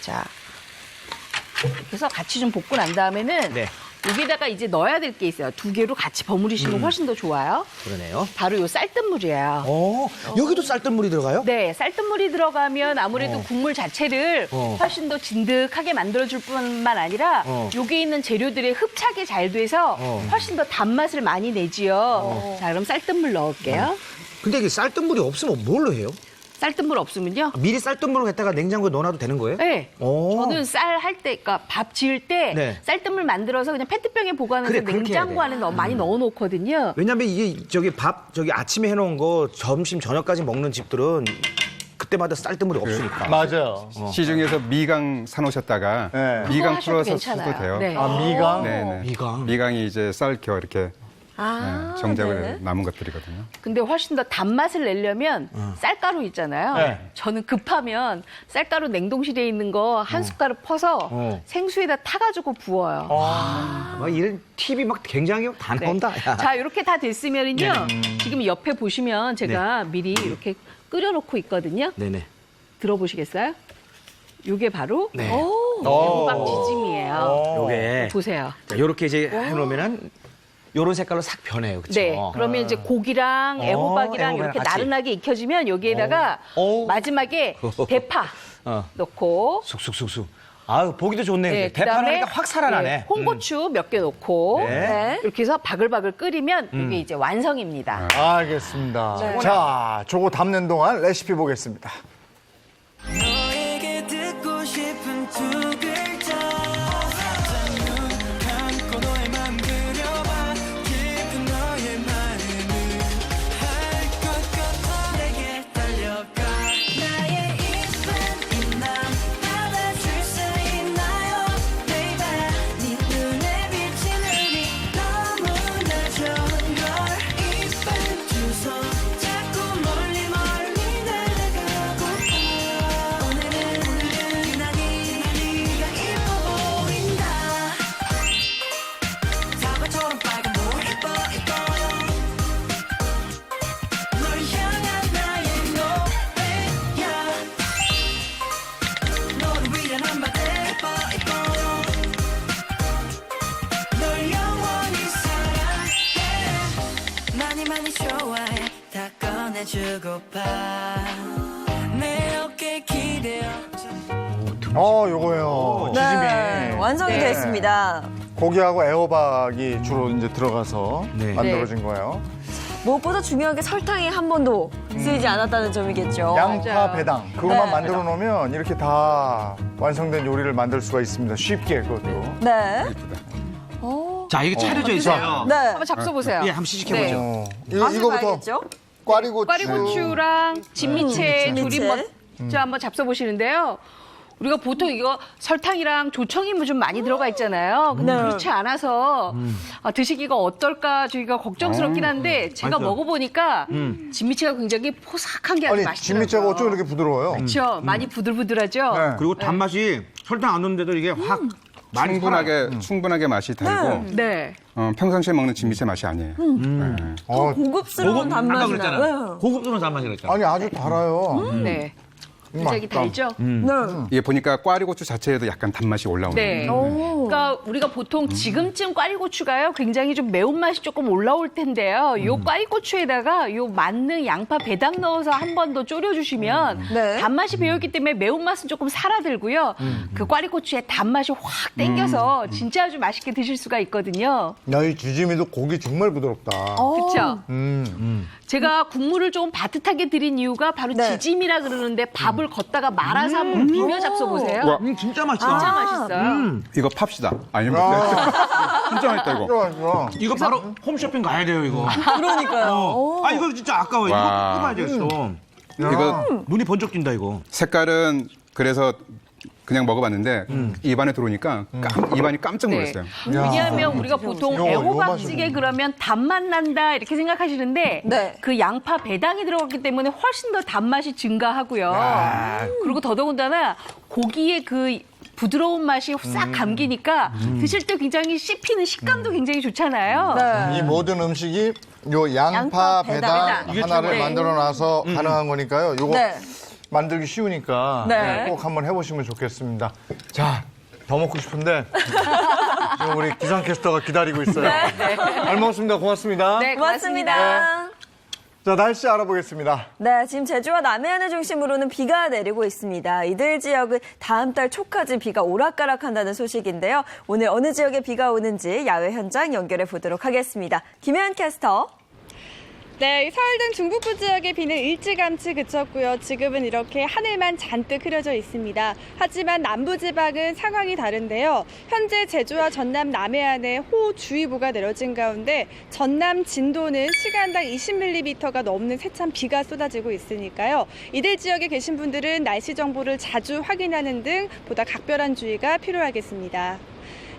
자, 이렇게 해서 같이 좀 볶고 난 다음에는 네. 여기다가 이제 넣어야 될 게 있어요. 두 개로 같이 버무리시면 훨씬 더 좋아요. 그러네요. 바로 요 쌀뜨물이에요. 여기도 쌀뜨물이 들어가요? 네, 쌀뜨물이 들어가면 아무래도 국물 자체를 훨씬 더 진득하게 만들어줄 뿐만 아니라 여기 있는 재료들의 흡착이 잘 돼서 훨씬 더 단맛을 많이 내지요. 자, 그럼 쌀뜨물 넣을게요. 근데 이게 쌀뜨물이 없으면 뭘로 해요? 쌀뜨물 없으면요. 미리 쌀뜨물을 갖다가 냉장고에 넣어놔도 되는 거예요? 네. 오. 저는 쌀 할 때, 그러니까 밥 지을 때 네. 쌀뜨물 만들어서 그냥 페트병에 보관해서 그래, 그렇게 해야 냉장고 안에 많이 넣어놓거든요. 왜냐면 이게 저기 아침에 해놓은 거 점심 저녁까지 먹는 집들은 그때마다 쌀뜨물이 없으니까. 맞아요. 시중에서 미강 사놓으셨다가 네. 그거 미강 하셔도 풀어서 괜찮아요. 써도 돼요. 네. 아, 미강? 네네. 미강. 미강이 이제 쌀겨 이렇게 정작을 네네. 남은 것들이거든요. 근데 훨씬 더 단맛을 내려면 쌀가루 있잖아요. 네. 저는 급하면 쌀가루 냉동실에 있는 거 한 숟가락 퍼서 생수에다 타가지고 부어요. 이런 팁이 막 굉장히 다 네. 나온다. 야. 자, 이렇게 다 됐으면은요. 지금 옆에 보시면 제가 미리 이렇게 끓여놓고 있거든요. 네네. 들어보시겠어요? 이게 바로 네. 호박 지짐이에요. 요게 보세요. 자, 요렇게 이제 해놓으면은 요런 색깔로 싹 변해요. 그렇죠? 네. 그러면 이제 고기랑 애호박이랑 애호박이랑 이렇게 같이. 나른하게 익혀지면 여기에다가 마지막에 대파 넣고 쑥쑥쑥쑥. 아유, 보기도 좋네요. 네, 대파라니까 확 살아나네. 홍고추 몇 개 넣고 네. 이렇게 해서 바글바글 끓이면 이게 이제 완성입니다. 알겠습니다. 자, 저거 담는 동안 레시피 보겠습니다. 너에게 듣고 싶은 두 글자 눈 감고 너의 맘 그려봐 깊은 너의 마음을 할 것 같아 내게 달려가 나의 이쁜 이맘 받아줄 수 있나요 baby 네 눈에 비친 우리 너무나 좋은 걸 이쁜 두 손 자꾸 멀리 날아가고파 오늘은 유난히 네가 이뻐 보인다 사과처럼 빨간 물 이뻐 널 향한 나의 노래야 너를 위한 한마디 이뻐 널 영원히 사랑해 많이 좋아해 다 꺼내주고파 내 요거요. 네, 완성이 네. 됐습니다. 고기하고 애호박이 주로 이제 들어가서 네. 만들어진 거예요. 무엇보다 중요한 게 설탕이 한 번도 쓰이지 않았다는 점이겠죠. 양파 맞아요. 배당 그것만 네. 만들어 놓으면 이렇게 다 완성된 요리를 만들 수가 있습니다. 쉽게 그것도. 네. 자, 이게 차려져 있어요. 네. 한번 잡숴보세요. 예, 한번 시식해보죠. 맛을 이거부터 봐야겠죠? 꽈리고추. 꽈리고추랑 진미채 진미채. 조림 먼저 한번 잡숴보시는데요. 우리가 보통 이거 설탕이랑 조청이 좀 많이 들어가 있잖아요. 근데 네. 그렇지 않아서 드시기가 어떨까 저희가 걱정스럽긴 한데 제가 맛있어요. 먹어보니까 진미채가 굉장히 포삭한 게 아주 아니 맛있더라고요. 진미채가 어쩜 이렇게 부드러워요? 그렇죠. 많이 부들부들하죠. 네. 그리고 단맛이 설탕 안 넣는데도 이게 확 많이 충분하게 맛이 달고 네. 평상시에 먹는 진미채 맛이 아니에요. 네. 고급스러운 아까 단맛이 그랬잖아요. 나요. 고급스러운 단맛이 그랬잖아요. 아니 아주 달아요. 네. 굉장히 맛있다. 달죠? 네. 이게 보니까 꽈리고추 자체에도 약간 단맛이 올라오는 네. 오. 그러니까 우리가 보통 지금쯤 꽈리고추가요 굉장히 좀 매운맛이 조금 올라올 텐데요. 요 꽈리고추에다가 요 만능 양파 배당 넣어서 한 번 더 졸여주시면 네. 단맛이 배어있기 때문에 매운맛은 조금 사라들고요. 그 꽈리고추의 단맛이 확 땡겨서 진짜 아주 맛있게 드실 수가 있거든요. 야, 이 지짐이도 고기 정말 부드럽다. 그렇죠? 음. 제가 국물을 좀 바듯하게 드린 이유가 바로 네. 지짐이라 그러는데 밥을 걷다가 말아서 한번 비벼 잡숴보세요. 와. 진짜 맛있어. 진짜 맛있어요. 이거 팝시다. 아니면 진짜 맛있다 이거. 진짜 맛있어. 이거 바로 홈쇼핑 가야 돼요, 이거. 그러니까요. 아, 이거 진짜 아까워요. 이거 와. 뽑아야 되겠어. 이거 눈이 번쩍 뛴다, 이거. 색깔은 그래서 그냥 먹어봤는데 입안에 들어오니까 입안이 깜짝 네. 놀랐어요. 왜냐하면 우리가 보통 요거 애호박찌개 맛있네. 그러면 단맛 난다 이렇게 생각하시는데 네. 그 양파 배당이 들어갔기 때문에 훨씬 더 단맛이 증가하고요. 그리고 더더군다나 고기의 그 부드러운 맛이 싹 감기니까 드실 때 굉장히 씹히는 식감도 굉장히 좋잖아요. 네. 이 모든 음식이 요 양파 양파 배당 배당. 하나를 네. 만들어 놔서 가능한 거니까요. 요거 네. 만들기 쉬우니까 네. 꼭 한번 해보시면 좋겠습니다. 자, 더 먹고 싶은데 지금 우리 기상캐스터가 기다리고 있어요. 잘 먹었습니다. 고맙습니다. 네, 고맙습니다. 자, 날씨 알아보겠습니다. 네, 지금 제주와 남해안을 중심으로는 비가 내리고 있습니다. 이들 지역은 다음 달 초까지 비가 오락가락한다는 소식인데요. 오늘 어느 지역에 비가 오는지 야외 현장 연결해 보도록 하겠습니다. 김혜연 캐스터. 네, 서울 등 중북부 지역의 비는 일찌감치 그쳤고요. 지금은 이렇게 하늘만 잔뜩 흐려져 있습니다. 하지만 남부지방은 상황이 다른데요. 현재 제주와 전남 남해안에 호우주의보가 내려진 가운데 전남 진도는 시간당 20mm가 넘는 세찬 비가 쏟아지고 있으니까요. 이들 지역에 계신 분들은 날씨 정보를 자주 확인하는 등 보다 각별한 주의가 필요하겠습니다.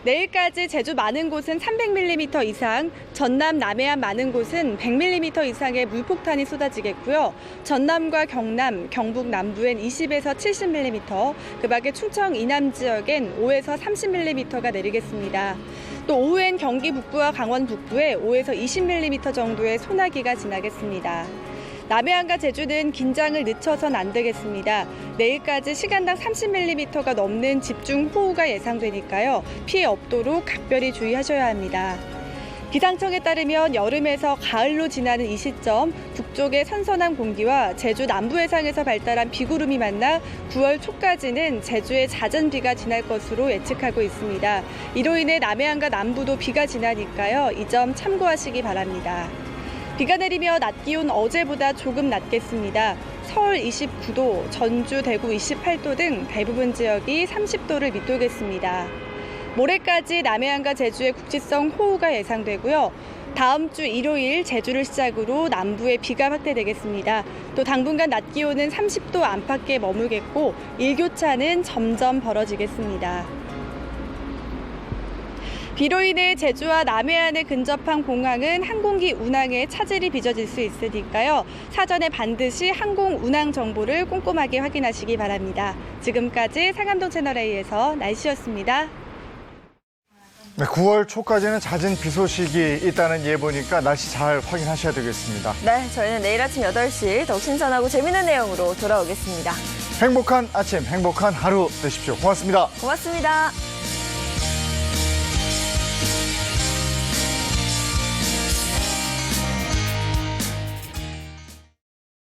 내일까지 제주 많은 곳은 300mm 이상, 전남 남해안 많은 곳은 100mm 이상의 물폭탄이 쏟아지겠고요. 전남과 경남, 경북 남부엔 20에서 70mm, 그 밖에 충청 이남 지역엔 5에서 30mm가 내리겠습니다. 또 오후엔 경기 북부와 강원 북부에 5에서 20mm 정도의 소나기가 지나겠습니다. 남해안과 제주는 긴장을 늦춰선 안 되겠습니다. 내일까지 시간당 30mm가 넘는 집중호우가 예상되니까요. 피해 없도록 각별히 주의하셔야 합니다. 기상청에 따르면 여름에서 가을로 지나는 이 시점 북쪽의 선선한 공기와 제주 남부 해상에서 발달한 비구름이 만나 9월 초까지는 제주에 잦은 비가 지날 것으로 예측하고 있습니다. 이로 인해 남해안과 남부도 비가 지나니까요. 이 점 참고하시기 바랍니다. 비가 내리며 낮 기온 어제보다 조금 낮겠습니다. 서울 29도, 전주, 대구 28도 등 대부분 지역이 30도를 밑돌겠습니다. 모레까지 남해안과 제주에 국지성 호우가 예상되고요. 다음 주 일요일 제주를 시작으로 남부에 비가 확대되겠습니다. 또 당분간 낮 기온은 30도 안팎에 머물겠고 일교차는 점점 벌어지겠습니다. 비로 인해 제주와 남해안에 근접한 공항은 항공기 운항에 차질이 빚어질 수 있으니까요. 사전에 반드시 항공 운항 정보를 꼼꼼하게 확인하시기 바랍니다. 지금까지 상암동 채널A에서 날씨였습니다. 네, 9월 초까지는 잦은 비 소식이 있다는 예보니까 날씨 잘 확인하셔야 되겠습니다. 네, 저희는 내일 아침 8시 더욱 신선하고 재미있는 내용으로 돌아오겠습니다. 행복한 아침, 행복한 하루 되십시오. 고맙습니다. 고맙습니다.